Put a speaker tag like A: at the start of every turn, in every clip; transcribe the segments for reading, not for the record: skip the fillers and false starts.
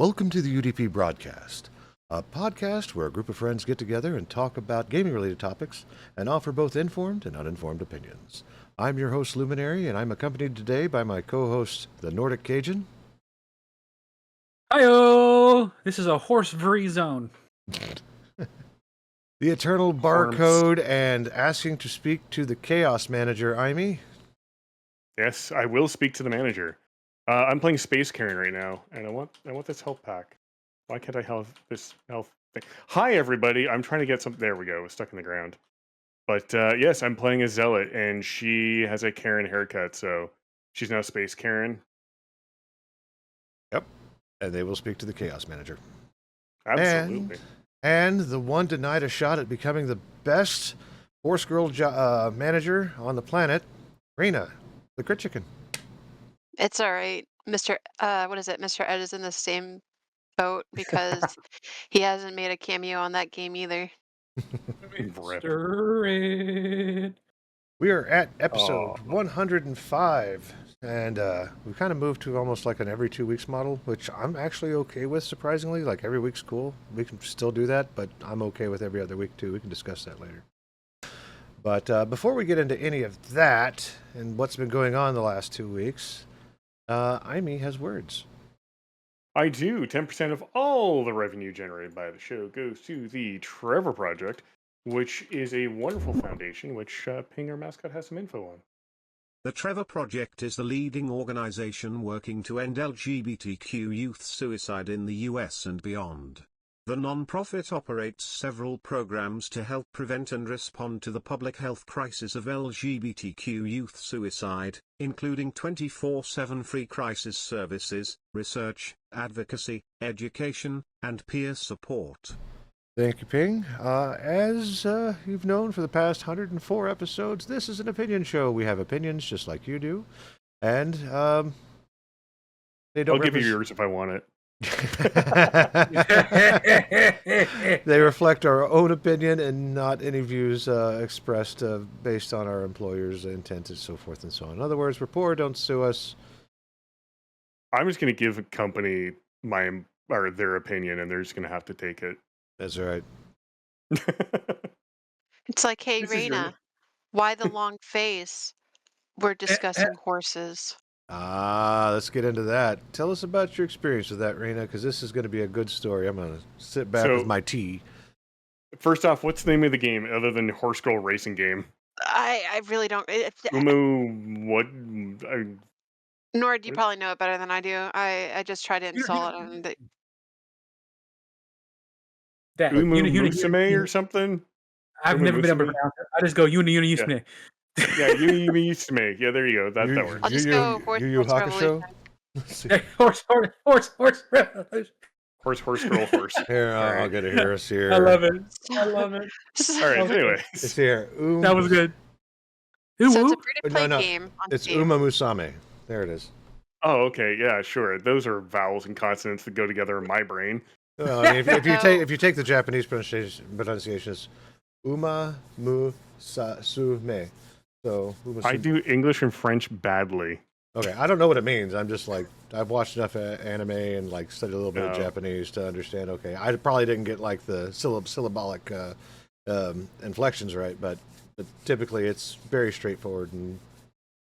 A: Welcome to the UDP broadcast, a podcast where a group of friends get together and talk about gaming-related topics and offer both informed and uninformed opinions. I'm your host, Luminary, and I'm accompanied today by my co-host, the Nordic Cajun.
B: Hi-oh! This is a horse-free zone.
A: The Eternal Barcode, and asking to speak to the Chaos Manager, Imee.
C: Yes, I will speak to the manager. I'm playing Space Karen right now, and I want this health pack. Why can't I have this health thing? Hi, everybody. I'm trying to get some. There we go. It's stuck in the ground. But yes, I'm playing a Zealot, and she has a Karen haircut, so she's now Space Karen.
A: Yep. And they will speak to the Chaos Manager.
C: Absolutely.
A: And the one denied a shot at becoming the best horse girl manager on the planet, Rena, the Crit Chicken.
D: It's all right. Mr. What is it? Mr. Ed is in the same boat because he hasn't made a cameo on that game either.
B: Stir it.
A: We are at episode 105, and we kind of moved to almost like an every 2 weeks model, which I'm actually okay with, surprisingly. Like, every week's cool. We can still do that, but I'm okay with every other week, too. We can discuss that later. But before we get into any of that and what's been going on the last 2 weeks, Imee has words.
C: I do. 10% of all the revenue generated by the show goes to the Trevor Project, which is a wonderful foundation, which Ping, our mascot, has some info on.
E: The Trevor Project is the leading organization working to end LGBTQ youth suicide in the US and beyond. The non-profit operates several programs to help prevent and respond to the public health crisis of LGBTQ youth suicide, including 24/7 free crisis services, research, advocacy, education, and peer support.
A: Thank you, Ping. As you've known for the past 104 episodes, this is an opinion show. We have opinions just like you do. And they don't
C: I'll give you yours if I want it.
A: They reflect our own opinion and not any views expressed based on our employer's intent and so forth and so on. In other words, we're poor, don't sue us.
C: I'm just going to give a company their opinion, and they're just going to have to take it.
A: That's right.
D: It's like, hey,
C: This is your-
D: Raina, why the long face? We're discussing horses.
A: Let's get into that. Tell us about your experience with that, Raina, because this is going to be a good story. I'm going to sit back with my tea.
C: First off, what's the name of the game other than Horse Girl Racing Game?
D: I really don't.
C: what?
D: Nord, you probably know it better than I do. I just tried to install it and
B: That
C: Musume or something?
B: I've never been able to pronounce it. I just go Uni Musume.
C: Yeah, Musume. Yeah, there you go. That works.
D: I'll just go Horse Revolution.
B: Horse
C: Horse.
A: Here, I'll get it here. It's here.
B: I love it.
C: All right, anyway.
A: It's here.
B: That was good.
D: So it's a free-to-play
A: No,
D: game on
A: it's
D: Steam.
A: Uma Musame. There it is.
C: Oh, okay. Yeah, sure. Those are vowels and consonants that go together in my brain.
A: Well, I mean, if you take the Japanese pronunciation, it's Uma Musume. So
C: I do English and French badly.
A: Okay, I don't know what it means. I'm just like, I've watched enough anime and like studied a little bit of Japanese to understand. Okay, I probably didn't get like the syllabolic inflections right, but typically it's very straightforward.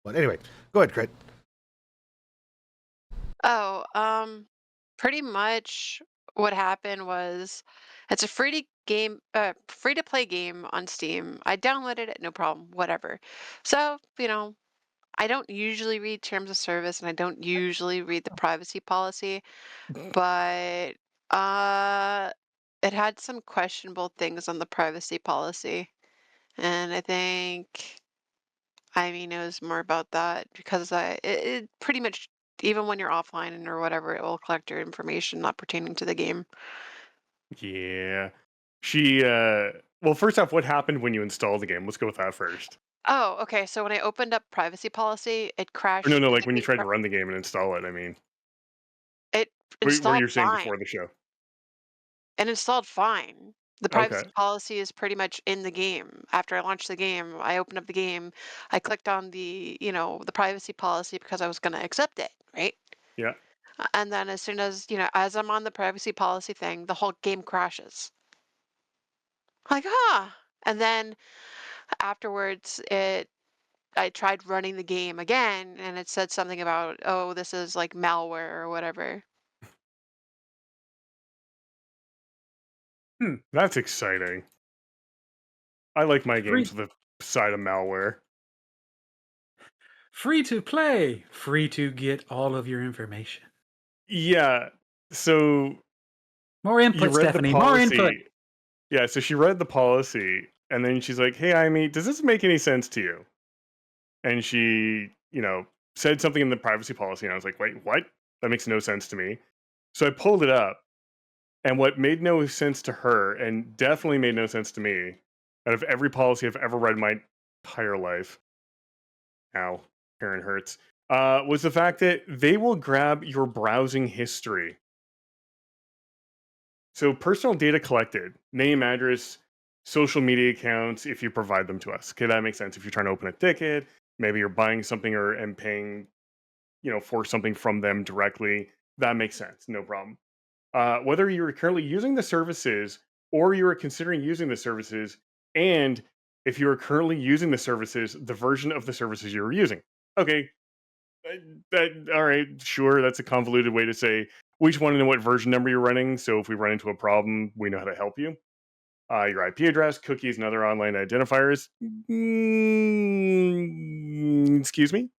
A: But anyway, go ahead, Crit.
D: Oh, pretty much what happened was it's a free-to-play game on Steam. I downloaded it, no problem, whatever. So, I don't usually read terms of service and I don't usually read the privacy policy, but it had some questionable things on the privacy policy. And I think Ivy knows more about that because it pretty much, even when you're offline or whatever, it will collect your information not pertaining to the game.
C: Yeah. Well, first off, what happened when you installed the game? Let's go with that first.
D: Oh, okay. So when I opened up privacy policy, it crashed.
C: Or no, like when you tried to run the game and install it, I mean.
D: It
C: What
D: installed
C: you were saying
D: fine.
C: before the show.
D: It installed fine. The privacy
C: Okay.
D: policy is pretty much in the game. After I launched the game, I opened up the game, I clicked on the privacy policy because I was going to accept it, right?
C: Yeah.
D: And then as soon as, as I'm on the privacy policy thing, the whole game crashes. Like, and then afterwards I tried running the game again and it said something about, oh, this is like malware or whatever.
C: That's exciting. I like my
B: Free,
C: games with a side of malware.
B: free to play, free to get all of your information.
C: Yeah. So
B: More
C: you
B: input,
C: read
B: Stephanie.
C: the
B: More input.
C: policy. Yeah, so she read the policy and then she's like, "Hey, Amy, does this make any sense to you?" And she, said something in the privacy policy and I was like, "Wait, what? That makes no sense to me." So I pulled it up and what made no sense to her and definitely made no sense to me out of every policy I've ever read in my entire life. Ow, Karen hurts. Was the fact that they will grab your browsing history. So personal data collected, name, address, social media accounts, if you provide them to us. Okay, that makes sense. If you're trying to open a ticket, maybe you're buying something and paying, for something from them directly. That makes sense. No problem. Whether you're currently using the services or you are considering using the services, and if you are currently using the services, the version of the services you're using. Okay, all right, sure. That's a convoluted way to say we just want to know what version number you're running. So if we run into a problem, we know how to help you. Your IP address, cookies, and other online identifiers. Excuse me.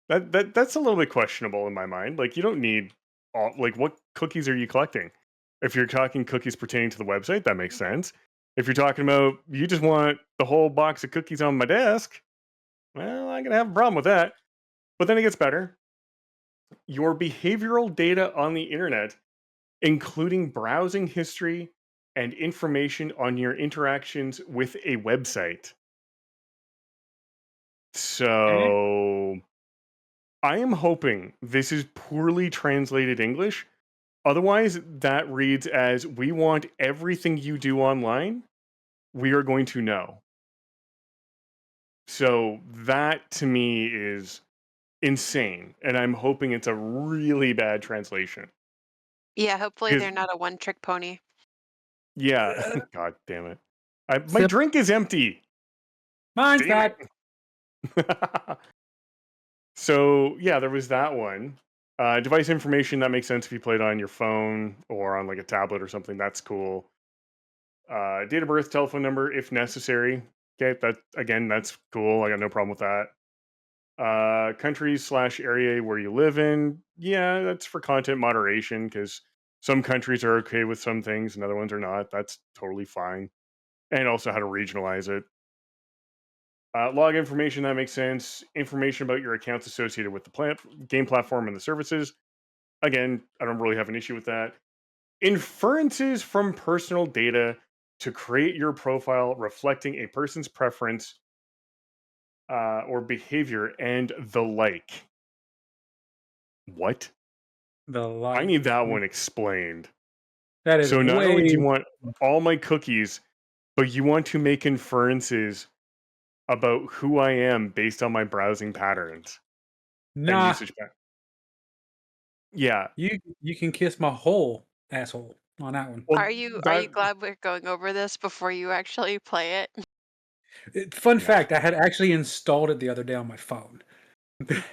C: That's a little bit questionable in my mind. Like you don't need all. Like what cookies are you collecting? If you're talking cookies pertaining to the website, that makes sense. If you're talking about you just want the whole box of cookies on my desk, well, I'm gonna have a problem with that. But then it gets better. Your behavioral data on the internet, including browsing history and information on your interactions with a website.
B: Okay.
C: So I am hoping this is poorly translated English. Otherwise, that reads as we want everything you do online, we are going to know. So that to me is insane. And I'm hoping it's a really bad translation.
D: Yeah, hopefully
C: Because
D: they're not a one-trick pony.
C: yeah, God damn it. My
B: Sip.
C: drink is empty.
B: Mine's
C: Damn
B: that.
C: it. So yeah, there was that one. Device information that makes sense if you play it on your phone or on like a tablet or something. That's cool. Date of birth, telephone number if necessary. Okay, that's cool. I got no problem with that. Country/area where you live in. Yeah, that's for content moderation because some countries are okay with some things and other ones are not. That's totally fine. And also how to regionalize it. Log information that makes sense. Information about your accounts associated with the game platform and the services. Again, I don't really have an issue with that. Inferences from personal data to create your profile reflecting a person's preference or behavior and the like. What?
B: The
C: I
B: light.
C: need that one explained.
B: That is
C: So not only do
B: way.
C: you want all my cookies, but you want to make inferences about who I am based on my browsing patterns and
B: Nah,
C: usage patterns. Yeah.
B: you can kiss my whole asshole on that one.
C: Well,
D: Are you
C: that
D: glad we're going over this before you actually play it?
B: Fun
C: yeah.
B: fact: I had actually installed it the other day on my phone.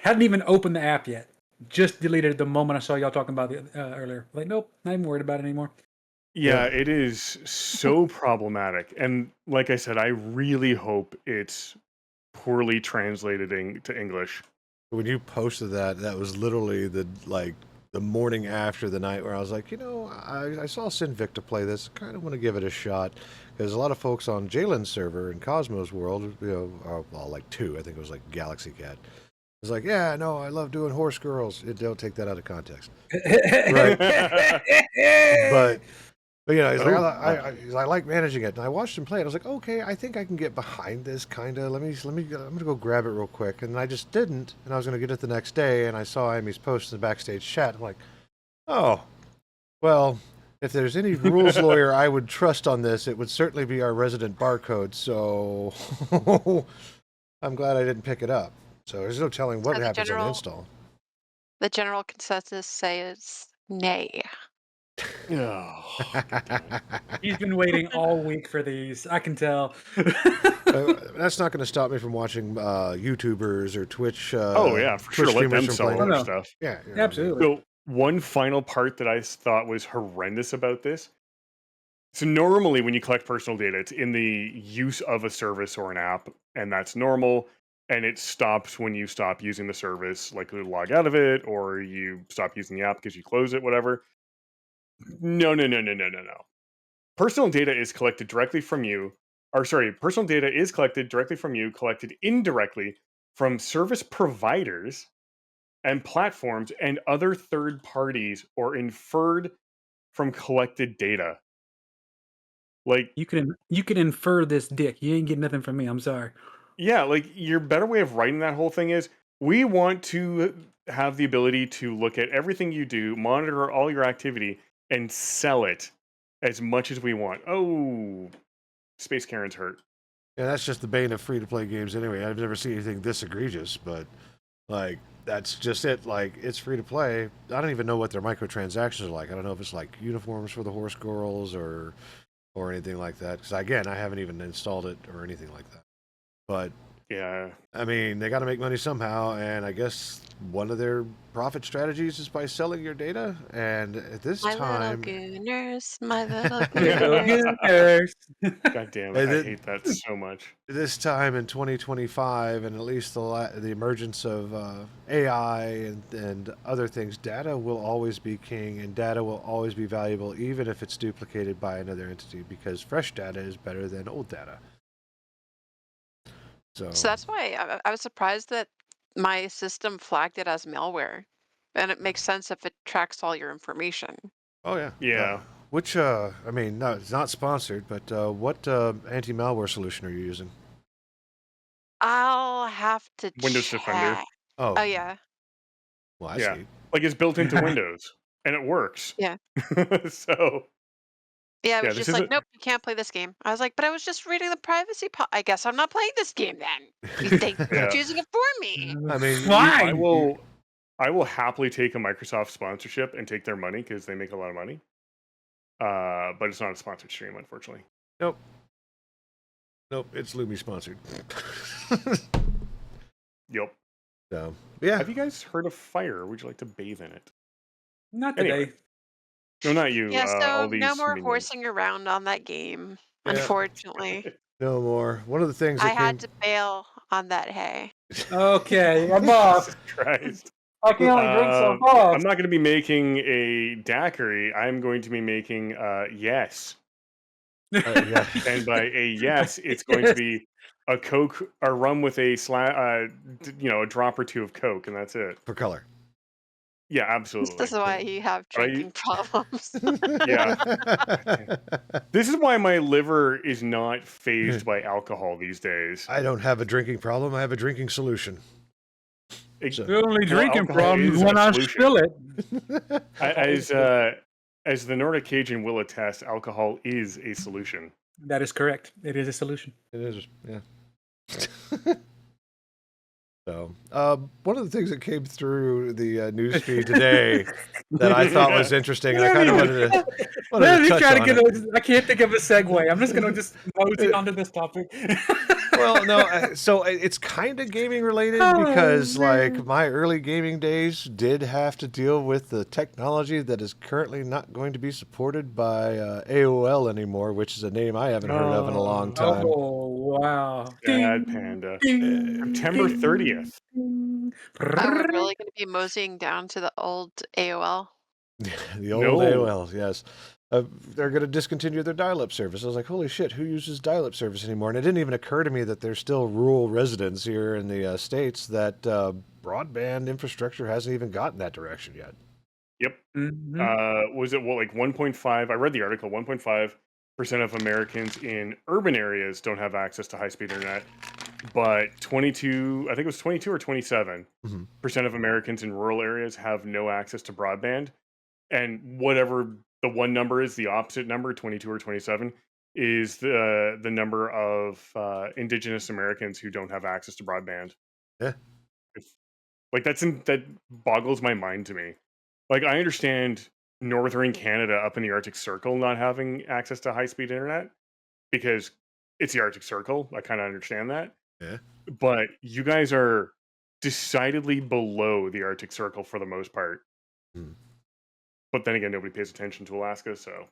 B: Hadn't even opened the app yet. Just deleted it the moment I saw y'all talking about it earlier. Like, nope, not even worried about it anymore.
C: Yeah, it is so problematic. And like I said, I really hope it's poorly translated to English.
A: When you posted that, that was literally the morning after the night where I was like, I saw Sinvicta play this. Kind of want to give it a shot because a lot of folks on Jalen's server in Cosmos World, well, like two, I think it was like Galaxy Cat. It's like, yeah, no, I love doing horse girls. Don't take that out of context, right? But he's like, I like managing it, and I watched him play it. I was like, okay, I think I can get behind this kind of. I'm gonna go grab it real quick, and I just didn't, and I was gonna get it the next day, and I saw Amy's post in the backstage chat. I'm like, oh, well, if there's any rules lawyer I would trust on this, it would certainly be our resident barcode. So I'm glad I didn't pick it up. So there's no telling what
D: So
A: happens on the install.
D: the general consensus says nay.
C: Oh, God damn it.
B: He's been waiting all week for these. I can tell.
A: That's not going to stop me from watching YouTubers or Twitch.
C: Oh yeah, for
A: Twitch
C: sure. Let
A: streamers
C: them
A: from
C: sell
A: playing
C: all
A: it.
C: their
B: no.
C: stuff.
A: Yeah,
B: Absolutely.
C: So one final part that I thought was horrendous about this. So normally when you collect personal data, it's in the use of a service or an app, and that's normal. And it stops when you stop using the service, like you log out of it, or you stop using the app because you close it, whatever. No. Personal data is collected directly from you. Personal data is collected directly from you, collected indirectly from service providers and platforms and other third parties, or inferred from collected data. Like,
B: You can infer this dick. You ain't getting nothing from me. I'm sorry.
C: yeah, like your better way of writing that whole thing is, we want to have the ability to look at everything you do, monitor all your activity, and sell it as much as we want. Oh, Space Karen's hurt.
A: Yeah, that's just the bane of free-to-play games anyway. I've never seen anything this egregious, but like that's just it. Like it's free-to-play. I don't even know what their microtransactions are like. I don't know if it's like uniforms for the horse girls or anything like that. Because again, I haven't even installed it or anything like that. But
C: Yeah.
A: I mean, they got to make money somehow, and I guess one of their profit strategies is by selling your data. And at this
D: My
A: time,
D: little gooners, my little
B: Little
D: gooners.
B: gooners.
C: God damn it.
A: And
C: I
A: then-
C: hate that so much.
A: this time in 2025, and at least the emergence of AI and other things, data will always be king, and data will always be valuable, even if it's duplicated by another entity, because fresh data is better than old data. So
D: So that's why I was surprised that my system flagged it as malware. And it makes sense if it tracks all your information.
A: oh yeah,
C: Yeah.
A: which I mean, no, it's not sponsored, but what anti-malware solution are you using?
D: I'll have to
C: Windows Defender.
D: check.
A: Oh,
D: Oh, yeah.
A: well, I
C: Yeah.
A: see.
C: Like, it's built into Windows, and it works.
D: Yeah.
C: So,
D: Yeah, it
C: yeah,
D: was
C: this
D: just like,
C: isn't.
D: nope, you can't play this game. I was like, but I was just reading the privacy I guess I'm not playing this game then. Thank you for
C: Yeah.
D: choosing it for me.
A: I mean,
B: Fine.
C: I will happily take a Microsoft sponsorship and take their money because they make a lot of money. But it's not a sponsored stream, unfortunately.
A: Nope, it's Lumi sponsored.
C: Yep.
A: So yeah,
C: Have you guys heard of fire? Would you like to bathe in it?
B: Not today.
C: Anyway. No, not you.
D: Yeah,
C: All
D: so
C: these
D: no more
C: minions.
D: horsing around on that game,
A: Yeah.
D: unfortunately.
A: no more. One of the things
D: I
A: that
D: had
A: came.
D: to bail on that hay.
B: Okay, I'm off.
C: Jesus Christ.
B: I can only drink so
C: I'm
B: fast.
C: not going to be making a daiquiri. I'm going to be making yes.
A: Yeah.
C: And by a yes, it's going to be a Coke, a rum with a a drop or two of Coke, and that's it.
A: For color.
C: Yeah, absolutely.
D: This is why you have
C: But I-
D: drinking problems.
C: Yeah. This is why my liver is not phased by alcohol these days.
A: I don't have a drinking problem. I have a drinking solution.
C: It-
B: The only
C: Well,
B: drinking
C: alcohol
B: problem
C: is
B: is
C: a
B: when I
C: solution.
B: spill it.
C: as the Nordic Cajun will attest, alcohol is a solution.
B: That is correct. It is a solution.
A: It is, yeah. So, one of the things that came through the news feed today that I thought was interesting, and I kind of wanted to
B: Let me
A: touch
B: try to
A: on
B: get
A: it.
B: I can't think of a segue. I'm just going to just mosey onto this topic.
A: Well, no, so it's kind of gaming related because, like, my early gaming days did have to deal with the technology that is currently not going to be supported by AOL anymore, which is a name I haven't heard of in a long time.
B: Oh, wow.
C: Sad panda.
B: Ding,
C: September
B: ding,
C: 30th.
B: ding.
D: Are we really going to be moseying down to the old AOL?
A: The old
C: No.
A: AOL, yes. They're going to discontinue their dial-up service. I was like, holy shit, who uses dial-up service anymore? And it didn't even occur to me that there's still rural residents here in the States that broadband infrastructure hasn't even gotten that direction yet.
C: Yep.
B: Mhm.
C: Was it like 1.5? I read the article. 1.5% of Americans in urban areas don't have access to high-speed internet, but 22, I think it was 22 or 27%
A: Mhm.
C: of Americans in rural areas have no access to broadband. And whatever the one number is, the opposite number, 22 or 27, is the number of indigenous Americans who don't have access to broadband.
A: Yeah.
C: Like that boggles my mind to me. Like I understand northern Canada up in the Arctic Circle not having access to high speed internet because it's the Arctic Circle. I kind of understand that.
A: Yeah.
C: But you guys are decidedly below the Arctic Circle for the most part.
A: Hmm.
C: But then again, nobody pays attention to Alaska, so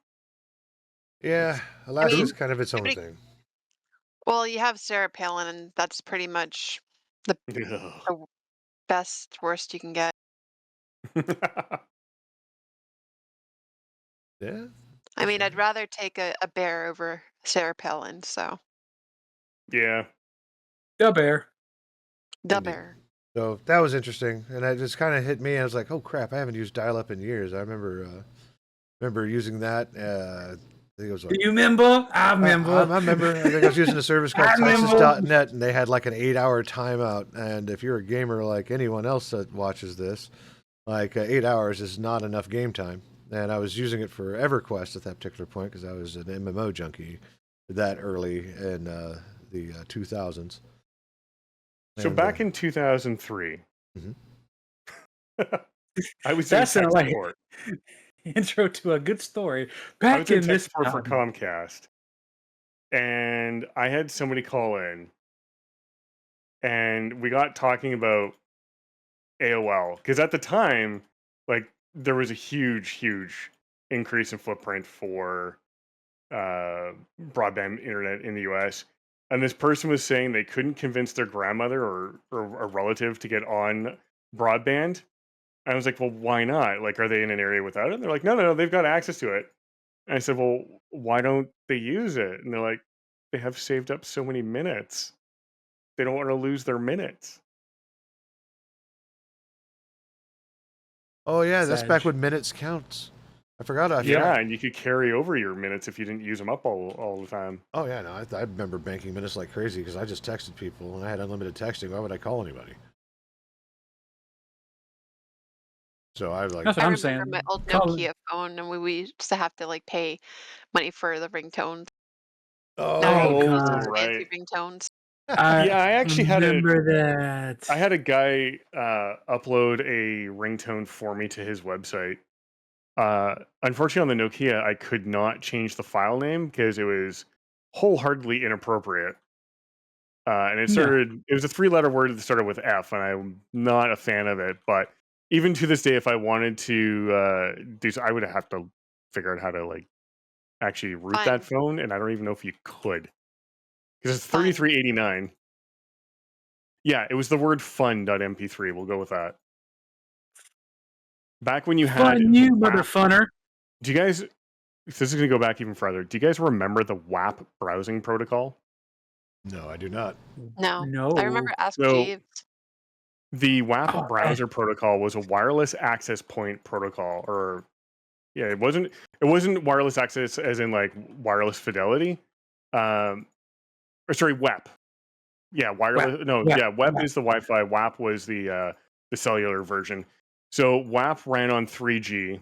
A: Yeah,
D: I
A: Alaska's
D: mean,
A: kind of its own
D: nobody,
A: thing.
D: well, you have Sarah Palin, and that's pretty much the the best, worst you can get.
A: Yeah.
D: I mean, I'd rather take a bear over Sarah Palin, so
C: yeah.
B: The bear.
D: the
A: Indeed.
D: bear.
A: So that was interesting, and it just kind of hit me. I was like, "Oh crap! I haven't used dial-up in years." I remember using that. I think it was
B: Do
A: like
B: you remember? I
A: I
B: remember.
A: remember. I think I was using a service called
B: I remember.
A: Texas.net, and they had like an 8-hour timeout. And if you're a gamer like anyone else that watches this, like 8 hours is not enough game time. And I was using it for EverQuest at that particular point because I was an MMO junkie that early in the 2000s.
C: So
A: And,
C: back in 2003,
A: Mhm.
C: I was in
B: That
C: tech
B: sounded like
C: support.
B: intro to a good story.
C: I
B: Back
C: was in
B: in
C: tech
B: this
C: support for
B: time.
C: Comcast, and I had somebody call in, and we got talking about AOL because at the time, like there was a huge increase in footprint for broadband internet in the U.S. And this person was saying they couldn't convince their grandmother or a relative to get on broadband. I was like, well, why not? Like, are they in an area without it? And they're like, no, they've got access to it. And I said, well, why don't they use it? And they're like, they have saved up so many minutes. They don't want to lose their minutes.
A: Oh yeah, that's back
B: Sag.
A: when minutes counts. I forgot.
C: Yeah, and you could carry over your minutes if you didn't use them up all the time.
A: Oh yeah, no, I remember banking minutes like crazy because I just texted people and I had unlimited texting. Why would I call anybody? So I like,
B: That's what
D: I
B: I'm
D: remember my
B: saying.
D: old
B: Call,
D: Nokia phone, and we used to have to like pay money for the ringtones. Now
B: oh
D: you
C: Oh,
D: use these
B: god,
D: fancy
C: right.
D: ringtones.
B: I
C: Yeah, I actually had
B: remember that.
C: I had a guy upload a ringtone for me to his website. Unfortunately, on the Nokia, I could not change the file name because it was wholeheartedly inappropriate. And
B: Yeah.
C: it was a 3-letter word that started with F, and I'm not a fan of it. But even to this day, if I wanted to do so, I would have to figure out how to like actually root that
D: Fun,
C: phone, and I don't even know if you could because it's
D: fun.
C: 3389. Yeah, it was the word fun.mp3. We'll go with that. Back when you had
B: Fun you,
C: WAP.
B: motherfunner.
C: Do you guys? This is going to go back even further. Do you guys remember the WAP browsing protocol?
A: no, I do not.
D: No, I remember
B: No.
D: Ask
C: So
D: Jeeves.
C: the WAP
B: Oh,
C: browser protocol was a wireless access point protocol, or yeah, it wasn't wireless access as in like wireless fidelity. Or sorry, WEP. Yeah,
B: WAP.
C: wireless. No,
B: WAP.
C: yeah, WEP
B: WAP.
C: is the Wi-Fi. WAP was the cellular version. So WAP ran on 3G,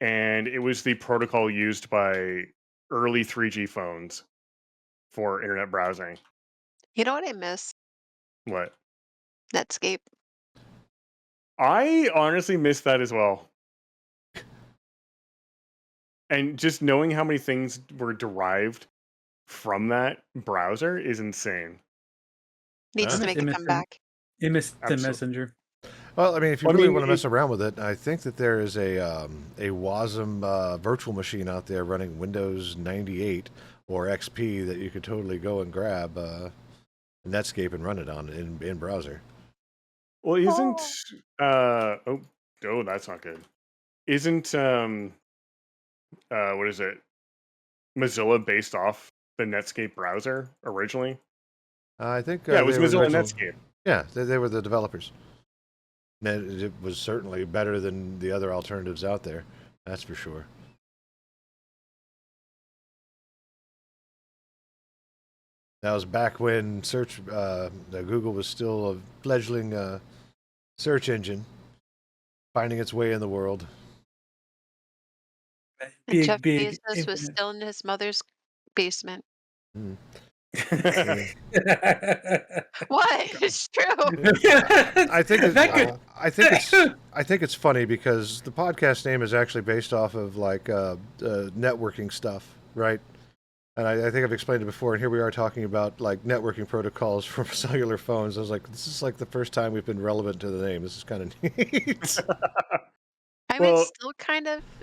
C: and it was the protocol used by early 3G phones for internet browsing.
D: You know what I miss?
C: What?
D: Netscape.
C: I honestly miss that as well. And just knowing how many things were derived from that browser is insane.
D: Needs
A: Huh?
D: to make a comeback.
B: MS the
C: Absolutely.
B: Messenger.
A: Well, I mean, if you
C: Well, I
A: really
C: mean,
A: want to mess around with it, I think that there is a WASM virtual machine out there running Windows 98 or XP that you could totally go and grab Netscape and run it on in browser.
C: well, isn't that's not good. Isn't what is it? Mozilla based off the Netscape browser originally?
A: I think
C: Yeah, it was
A: they were the
C: Mozilla
A: original.
C: Netscape.
A: Yeah, they were the developers. And it was certainly better than the other alternatives out there. That's for sure. That was back when Google was still a fledgling search engine, finding its way in the world.
D: And Jeff
B: Big
D: Bezos was
B: internet.
D: still in his mother's basement.
A: Mm.
D: What? It's true.
A: I think it's,
B: That could-
A: I think it's funny because the podcast name is actually based off of like networking stuff, right? And I think I've explained it before, and here we are talking about like networking protocols for cellular phones. I was like, this is like the first time we've been relevant to the name. This is kind of neat.
D: I mean,
C: Well-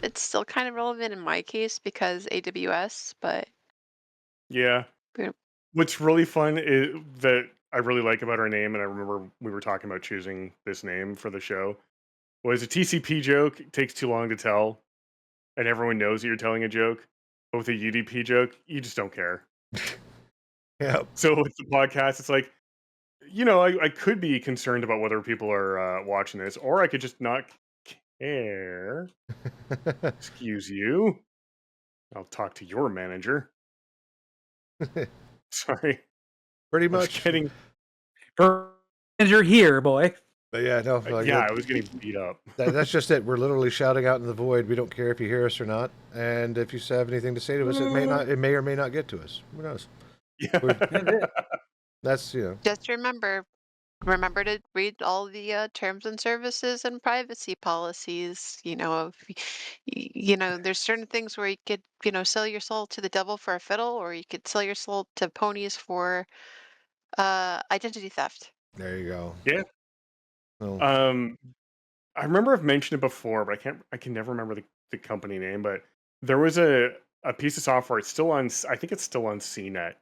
D: it's still kind of relevant in my case because AWS, but
C: Yeah.
D: Yeah.
C: What's really fun is that I really like about our name, and I remember we were talking about choosing this name for the show, was a TCP joke takes too long to tell, and everyone knows that you're telling a joke. But with a UDP joke, you just don't care.
A: Yeah.
C: So with the podcast, it's like, I could be concerned about whether people are watching this, or I could just not care. Excuse you. I'll talk to your manager. Sorry.
A: Pretty
C: I was
A: much.
C: getting,
B: You're here, boy.
A: But yeah, no. Like
C: I was getting beat up.
A: that's just it. We're literally shouting out in the void. We don't care if you hear us or not. And if you have anything to say to us, it may or may not get to us. Who knows?
C: Yeah.
A: That's
D: just remember to read all the terms and services and privacy policies. There's certain things where you could, sell your soul to the devil for a fiddle, or you could sell your soul to ponies for identity theft.
A: There you go.
C: Yeah.
A: Well,
C: I remember I've mentioned it before, but I can never remember the company name, but there was a piece of software. It's still on, I think it's still on CNET.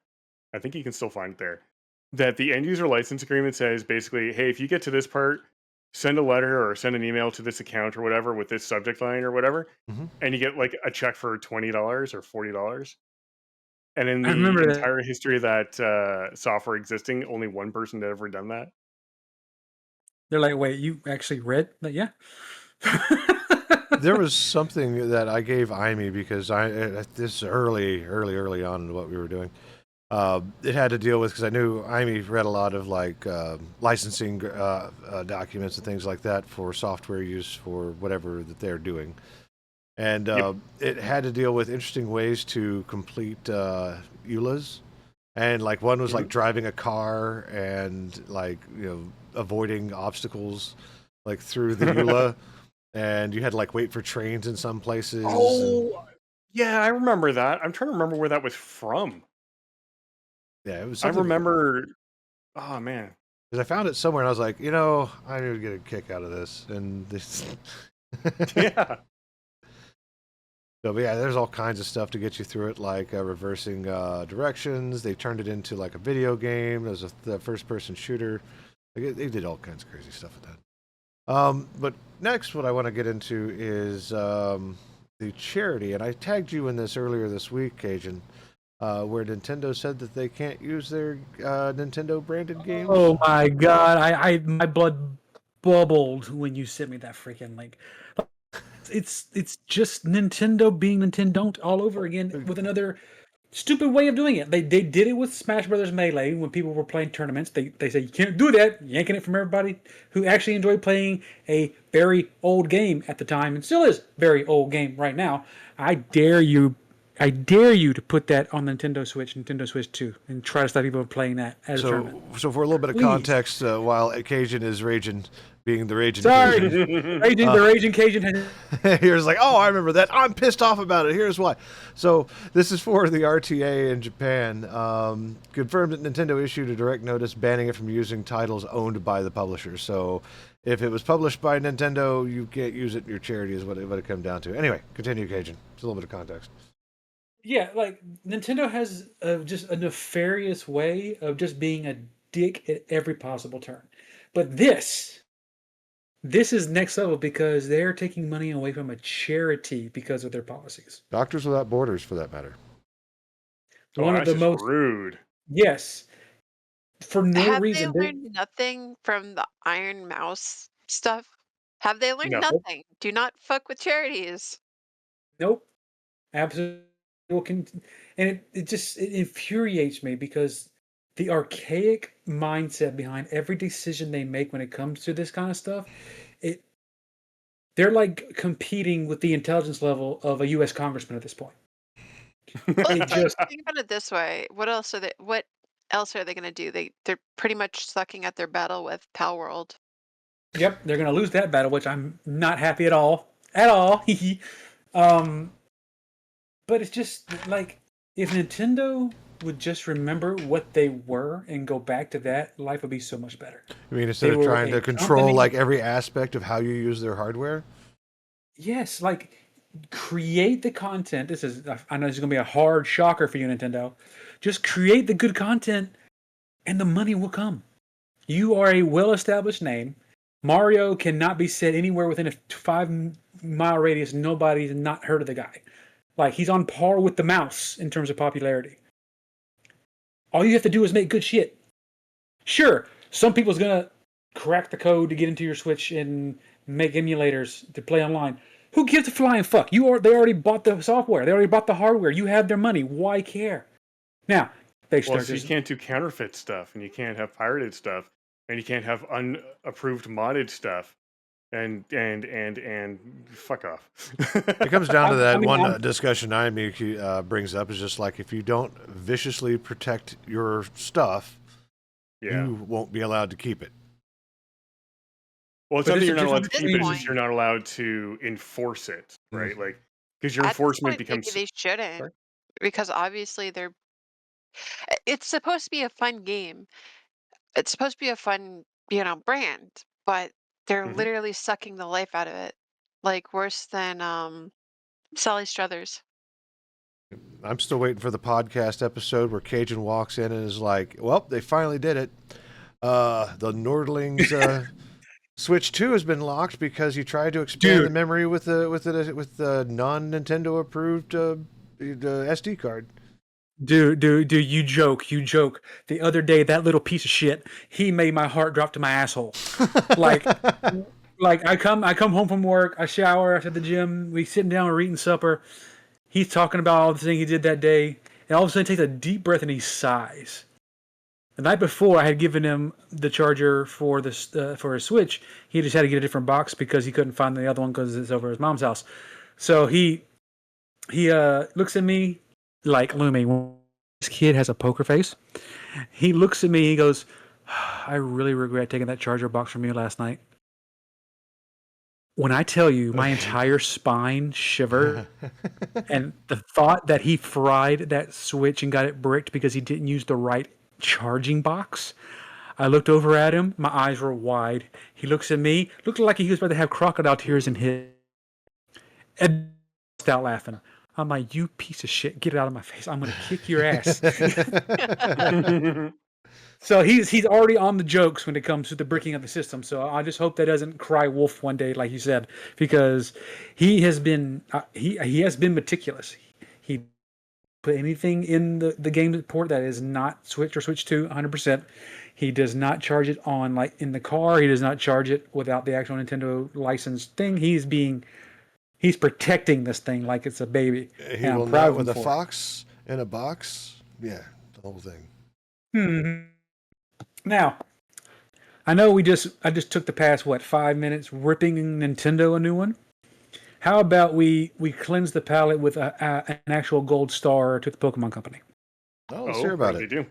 C: I think you can still find it there. That the end user license agreement says basically, hey, if you get to this part, send a letter or send an email to this account or whatever with this subject line or whatever,
A: Mhm.
C: and you get like a check for $20 or $40. And in
B: I
C: the
B: remember that.
C: entire history of that software existing, only one person had ever done that.
B: They're like, wait, you actually read that? Yeah.
A: there was something that I gave Amy because this is early on in what we were doing. It had to deal with because I knew Amy read a lot of like licensing documents and things like that for software use for whatever that they're doing, and it had to deal with interesting ways to complete EULAs, and like one was like driving a car and like avoiding obstacles like through the EULA, and you had to like wait for trains in some places.
C: Oh, yeah, I remember that. I'm trying to remember where that was from.
A: Yeah, it was.
C: I remember. Oh man,
A: because I found it somewhere and I was like, I need to get a kick out of this, and this.
C: yeah.
A: So yeah, there's all kinds of stuff to get you through it, like reversing directions. They turned it into like a video game. There's the first-person shooter. They did all kinds of crazy stuff with that. But next, what I want to get into is the charity, and I tagged you in this earlier this week, Cajun. Where Nintendo said that they can't use their Nintendo branded games.
B: Oh my god, my blood bubbled when you sent me that freaking link. It's just Nintendo being Nintendo all over again with another stupid way of doing it. They did it with Smash Brothers Melee when people were playing tournaments. They said you can't do that, yanking it from everybody who actually enjoyed playing a very old game at the time and still is very old game right now. I dare you to put that on Nintendo Switch 2, and try to stop people from playing that as a tournament.
A: So for a little bit of
B: Please.
A: context, while Cajun is raging, being the raging
B: Sorry,
A: Cajun,
B: the Raging Cajun has
A: here's like, oh, I remember that. I'm pissed off about it. Here's why. So this is for the RTA in Japan. Confirmed that Nintendo issued a direct notice banning it from using titles owned by the publisher. So if it was published by Nintendo, you can't use it in your charity is what it come down to. Anyway, continue, Cajun. It's a little bit of context.
B: Yeah, like Nintendo has just a nefarious way of just being a dick at every possible turn. But this is next level because they're taking money away from a charity because of their policies.
A: Doctors Without Borders, for that matter.
B: One of the most
C: rude.
B: Yes, for no
D: Have
B: reason.
D: they learned nothing from the Iron Mouse stuff? Have they learned
C: No.
D: nothing? Do not fuck with charities.
B: Nope. Absolutely. And it just infuriates me because the archaic mindset behind every decision they make when it comes to this kind of stuff, they're like competing with the intelligence level of a U.S. congressman at this point.
D: Well,
B: It just
D: think about it this way. What else are they? What else are they going to do? They're pretty much sucking at their battle with Pal World.
B: Yep, they're gonna lose that battle, which I'm not happy at all. At all. um, but it's just like if Nintendo would just remember what they were and go back to that, life would be so much better.
A: I mean, instead
B: They
A: of
B: were
A: trying
B: a
A: to control
B: company-
A: like every aspect of how you use their hardware.
B: Yes, like create the content. I know this is gonna be a hard shocker for you, Nintendo. Just create the good content, and the money will come. You are a well-established name. Mario cannot be said anywhere within a 5-mile radius. Nobody's not heard of the guy. Like he's on par with the mouse in terms of popularity. All you have to do is make good shit. Sure, some people's gonna crack the code to get into your Switch and make emulators to play online. Who gives a flying fuck? They already bought the software. They already bought the hardware. You have their money. Why care? Now they
C: Well,
B: start.
C: so you can't do counterfeit stuff, and you can't have pirated stuff, and you can't have unapproved modded stuff, and fuck off.
A: It comes down to that one
B: I'm-
A: discussion IME brings up is just like if you don't viciously protect your stuff,
C: Yeah.
A: you won't be allowed to keep it.
C: Well, it's
B: But
C: not that
B: this
C: you're
B: is
C: not allowed to
B: just
C: keep it; it's
D: point.
C: just you're not allowed to enforce it, right?
A: Mhm.
C: Like because your
D: At this
C: enforcement
D: point, maybe
C: becomes.
D: they shouldn't,
C: Sorry?
D: because obviously it's supposed to be a fun game. It's supposed to be a fun, brand, but they're
C: Mhm.
D: literally sucking the life out of it, like worse than Sally Struthers.
A: I'm still waiting for the podcast episode where Cajun walks in and is like, "Well, they finally did it. The Nordling's Switch 2 has been locked because you tried to expand
B: Dude.
A: the memory with the non-Nintendo approved SD card."
B: Dude, you joke. The other day, that little piece of shit, he made my heart drop to my asshole. Like, I come home from work, I shower after the gym, we sitting down, we're eating supper. He's talking about all the things he did that day, and all of a sudden, he takes a deep breath and he sighs. The night before, I had given him the charger for for his Switch. He just had to get a different box because he couldn't find the other one because it's over at his mom's house. So he looks at me like, Lumi, this kid has a poker face. He looks at me, he goes, I really regret taking that charger box from you last night. When I tell you my entire spine shivered, and the thought that he fried that Switch and got it bricked because he didn't use the right charging box, I looked over at him, my eyes were wide. He looks at me, looked like he was about to have crocodile tears in his, and burst out laughing. I'm like, you piece of shit, get it out of my face. I'm going to kick your ass. So he's already on the jokes when it comes to the bricking of the system. So I just hope that doesn't cry wolf one day, like you said, because he has been he has been meticulous. He put anything in the game port that is not Switch or Switch 2 100%. He does not charge it on like in the car. He does not charge it without the actual Nintendo licensed thing. He's protecting this thing like it's a baby.
A: He
B: and
A: will
B: I'm proud
A: not
B: of him
A: with a
B: for it.
A: fox in a box. Yeah, the whole thing.
B: Now, I know I just took the past 5 minutes ripping Nintendo a new one. How about we cleanse the palate with an actual gold star to the Pokemon Company?
A: Oh, let's hear about
C: what
A: it.
C: do they do?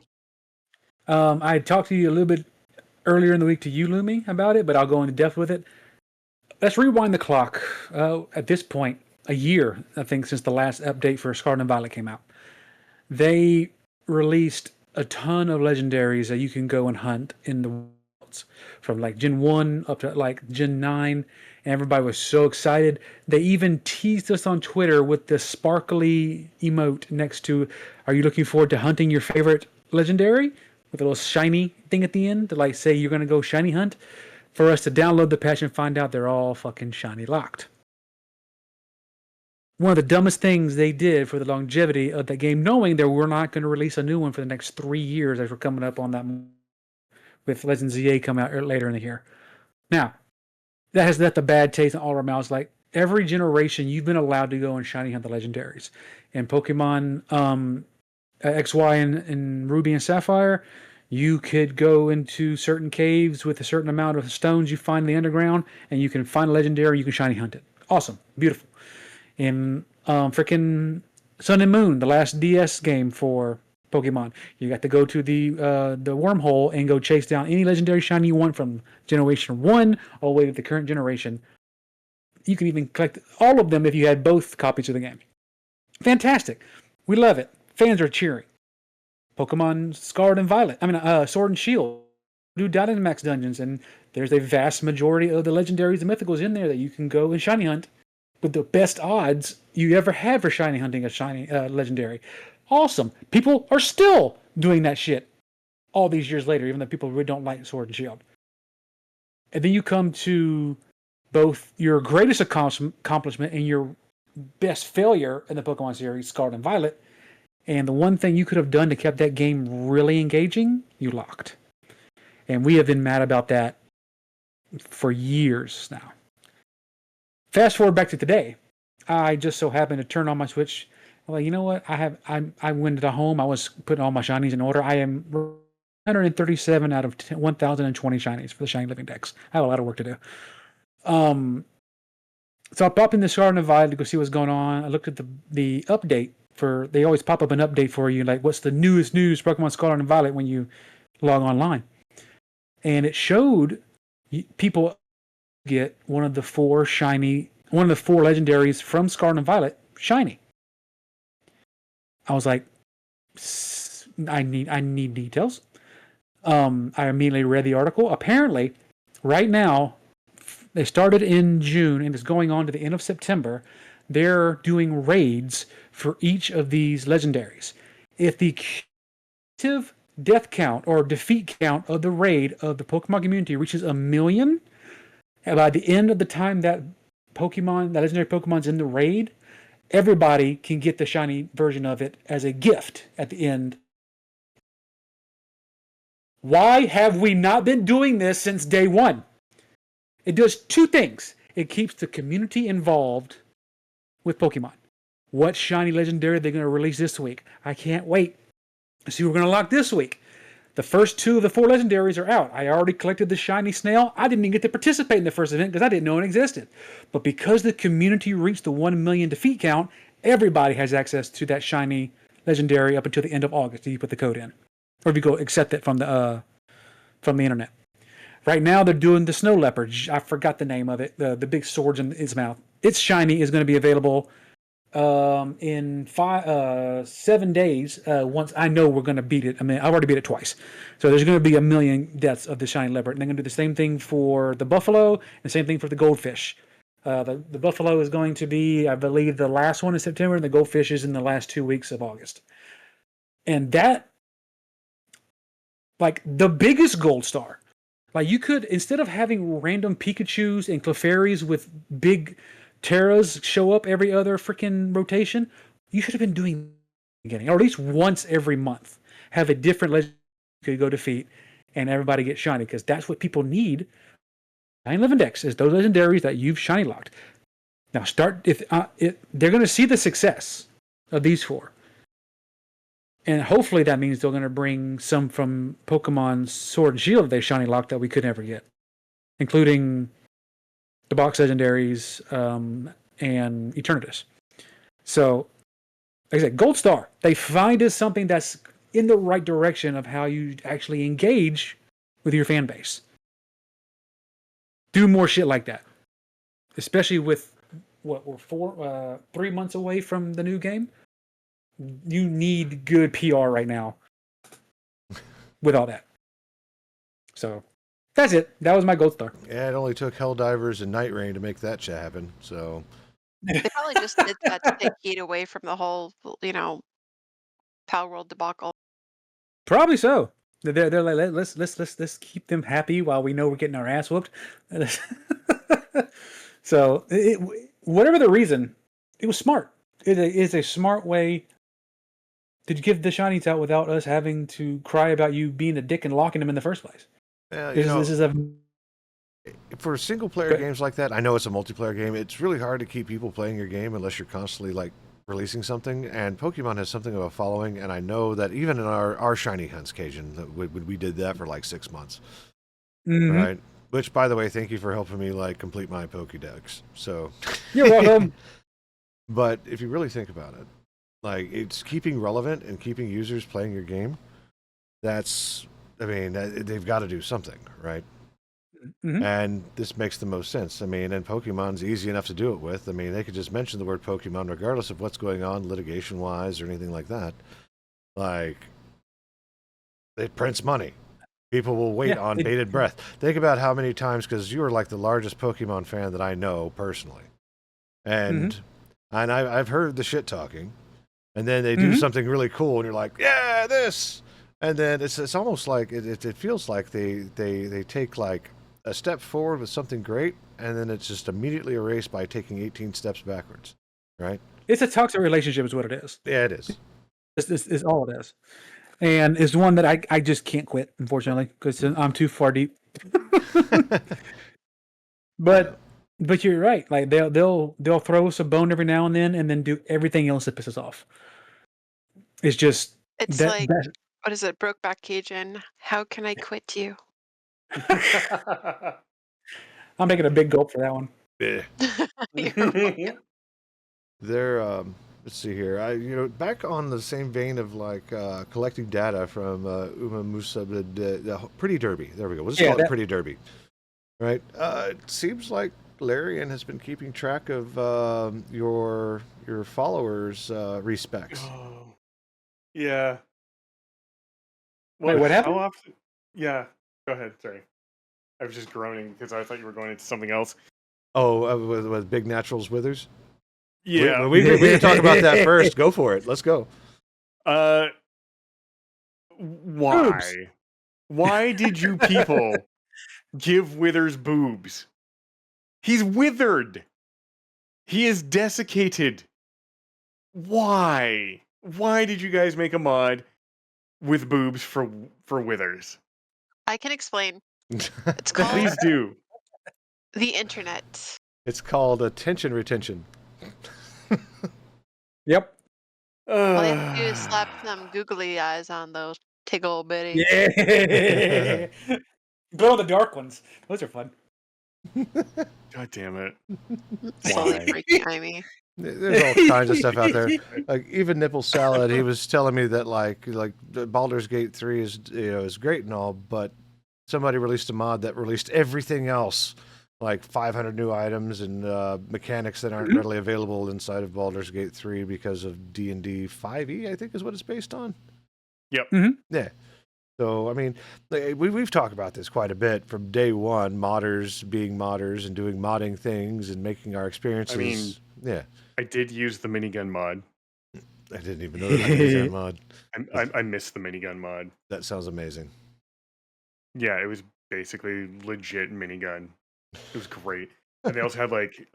B: I talked to you a little bit earlier in the week to you, Lumi, about it, but I'll go into depth with it. Let's rewind the clock. At this point, a year, I think, since the last update for Scarlet and Violet came out. They released a ton of legendaries that you can go and hunt in the worlds, from like Gen 1 up to like Gen 9, and everybody was so excited. They even teased us on Twitter with the sparkly emote next to, are you looking forward to hunting your favorite legendary? With a little shiny thing at the end to like say you're going to go shiny hunt, for us to download the patch and find out they're all fucking shiny locked. One of the dumbest things they did for the longevity of the game, knowing that we're not going to release a new one for the next 3 years as we're coming up on that with Legends ZA coming out later in the year. Now, that has left a bad taste in all our mouths. Like, every generation, you've been allowed to go and shiny hunt the legendaries. In Pokemon XY and Ruby and Sapphire, you could go into certain caves with a certain amount of stones you find in the underground, and you can find a legendary, you can shiny hunt it. Awesome. Beautiful. In freaking Sun and Moon, the last DS game for Pokemon. You got to go to the wormhole and go chase down any legendary shiny you want from Generation 1 all the way to the current generation. You can even collect all of them if you had both copies of the game. Fantastic. We love it. Fans are cheering. Pokemon Sword and Shield do Dynamax dungeons, and there's a vast majority of the legendaries and mythicals in there that you can go and shiny hunt with the best odds you ever had for shiny hunting a shiny legendary. Awesome. People are still doing that shit all these years later, even though people really don't like Sword and Shield. And then you come to both your greatest accomplishment and your best failure in the Pokemon series, Scarlet and Violet. And the one thing you could have done to keep that game really engaging, you locked. And we have been mad about that for years now. Fast forward back to today. I just so happened to turn on my Switch. I'm like, you know what? I went to home. I was putting all my shinies in order. I am 137 out of 1,020 shinies for the Shiny Living Dex. I have a lot of work to do. So I popped in the Scarlet and Violet to go see what's going on. I looked at the update for. They always pop up an update for you, like what's the newest news Pokemon Scarlet and Violet when you log online, and it showed people get one of the four legendaries from Scarlet and Violet shiny. I was like, I need details. I immediately read the article. Apparently, right now, they started in June and it's going on to the end of September. They're doing raids for each of these legendaries. If the cumulative death count or defeat count of the raid of the Pokemon community reaches 1 million, and by the end of the time that legendary Pokemon's in the raid, everybody can get the shiny version of it as a gift at the end. Why have we not been doing this since day one? It does two things. It keeps the community involved with Pokemon. What shiny legendary they're going to release this week? I can't wait to see who we're going to lock this week. The first two of the four legendaries are out. I already collected the shiny snail. I didn't even get to participate in the first event because I didn't know it existed. But because the community reached the 1 million defeat count, everybody has access to that shiny legendary up until the end of August if you put the code in. Or if you go accept it from the internet. Right now they're doing the snow leopard. I forgot the name of it. The big swords in its mouth. Its shiny is going to be available in 7 days. Once I know we're going to beat it. I mean, I've already beat it twice. So there's going to be 1 million deaths of the shiny leopard. And they're going to do the same thing for the buffalo and the same thing for the goldfish. The buffalo is going to be, I believe, the last one in September, and the goldfish is in the last 2 weeks of August. And that, like, the biggest gold star. Like, you could, instead of having random Pikachus and Clefairies with big Terras show up every other freaking rotation, you should have been doing getting, or at least once every month. Have a different legend you could go defeat, and everybody get shiny, because that's what people need. Shiny Living Dex is those legendaries that you've shiny locked. Now, they're going to see the success of these four. And hopefully that means they're going to bring some from Pokemon Sword and Shield they shiny locked that we could never get, including the box legendaries and Eternatus. So, like I said, Gold Star. They find us something that's in the right direction of how you actually engage with your fan base. Do more shit like that, especially with what we're 3 months away from the new game. You need good PR right now with all that. So that's it. That was my Gold Star.
A: Yeah, it only took Helldivers and Night Rain to make that shit happen. So
D: They probably just did that to take heat away from the whole, Pal World debacle.
B: Probably so. They're like, let's keep them happy while we know we're getting our ass whooped. So whatever the reason, it was smart. It is a smart way to give the shinies out without us having to cry about you being a dick and locking them in the first place. This is a
A: for single player games like that, I know it's a multiplayer game. It's really hard to keep people playing your game unless you're constantly like releasing something. And Pokemon has something of a following, and I know that even in our shiny hunts, Cajun, we did that for like 6 months, right? Which, by the way, thank you for helping me like complete my Pokédex. So
B: you're welcome.
A: But if you really think about it, Like, it's keeping relevant and keeping users playing your game. That's, I mean, they've got to do something, right?
B: Mhm.
A: And this makes the most sense. I mean, and Pokemon's easy enough to do it with. I mean, they could just mention the word Pokemon regardless of what's going on litigation-wise or anything like that. Like, it prints money. People will wait
B: Yeah,
A: on
B: it-
A: bated breath. Think about how many times, because you are like the largest Pokemon fan that I know personally. And I've heard the shit talking. And then they do something really cool, and you're like, yeah, this. And then it's almost like it feels like they take like a step forward with something great, and then it's just immediately erased by taking 18 steps backwards, right?
B: It's a toxic relationship, is what it is.
A: Yeah, it is.
B: This is all it is, and it's one that I just can't quit, unfortunately, because I'm too far deep. But you're right. Like they'll throw us a bone every now and then do everything else that pisses off. It's just
D: It's
B: that
D: like, what is it, Brokeback Cajun? How can I quit you?
B: I'm making a big gulp for that one.
A: Yeah.
D: You're welcome.
A: They're let's see here. Back on the same vein of like collecting data from Uma Musa, the Pretty Derby. There we go. We'll just call it Pretty Derby, right? It seems like Larian has been keeping track of your followers' respecs.
C: Oh, yeah.
B: Wait, what happened?
C: How often? Yeah. Go ahead. Sorry. I was just groaning because I thought you were going into something else.
A: Oh, with Big Naturals Withers.
C: Yeah.
A: We can talk about that first. Go for it. Let's go.
C: Why?
B: Boobs.
C: Why did you people give Withers boobs? He's withered. He is desiccated. Why? Why did you guys make a mod with boobs for Withers?
D: I can explain. It's called
C: Please do.
D: the internet.
A: It's called attention retention.
B: Yep.
D: All you have to do is slap some googly eyes on those tiggle bitties.
B: Yeah. Glow the dark ones. Those are fun.
C: God damn it.
D: Slowly
C: Why?
D: breaking me.
A: There's all kinds of stuff out there. Like even Nipple Salad, he was telling me that like Baldur's Gate 3 is great and all, but somebody released a mod that released everything else, like 500 new items and mechanics that aren't readily available inside of Baldur's Gate 3 because of D&D 5e, I think is what it's based on.
C: Yep.
A: Yeah. So, I mean, we've talked about this quite a bit from day one, modders being modders and doing modding things and making our experiences. Yeah.
C: I did use the minigun mod.
A: I didn't even know that was a mod.
C: I missed the minigun mod.
A: That sounds amazing.
C: Yeah, it was basically legit minigun. It was great. And they also had like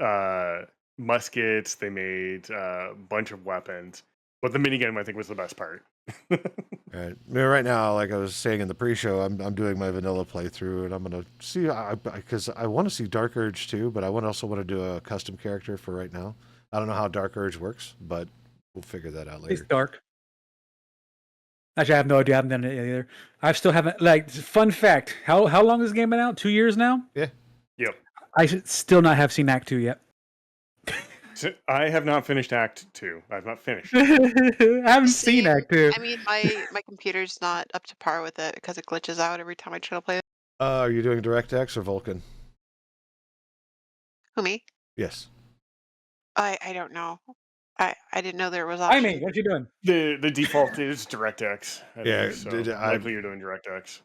C: muskets. They made a bunch of weapons. But the minigun, I think, was the best part.
A: Right. I mean, right now, like I was saying in the pre-show, I'm doing my vanilla playthrough, and I'm gonna see because I want to see Dark Urge too, but I also want to do a custom character for right now. I don't know how Dark Urge works, but we'll figure that out later.
B: It's dark. Actually, I have no idea. I haven't done it either. I still haven't. Like, fun fact: how long has this game been out? 2 years now.
A: Yeah.
C: Yep.
B: I should still not have seen Act 2 yet.
C: So I have not finished Act 2. I've not finished.
B: I haven't seen
D: See,
B: Act 2.
D: I mean, my computer's not up to par with it because it glitches out every time I try to play it.
A: Are you doing DirectX or Vulkan?
D: Who, me?
A: Yes.
D: I don't know. I didn't know there was
B: I
D: option.
B: mean, what you doing?
C: The default is DirectX.
A: Yeah,
C: So
A: I-
C: likely you're doing DirectX.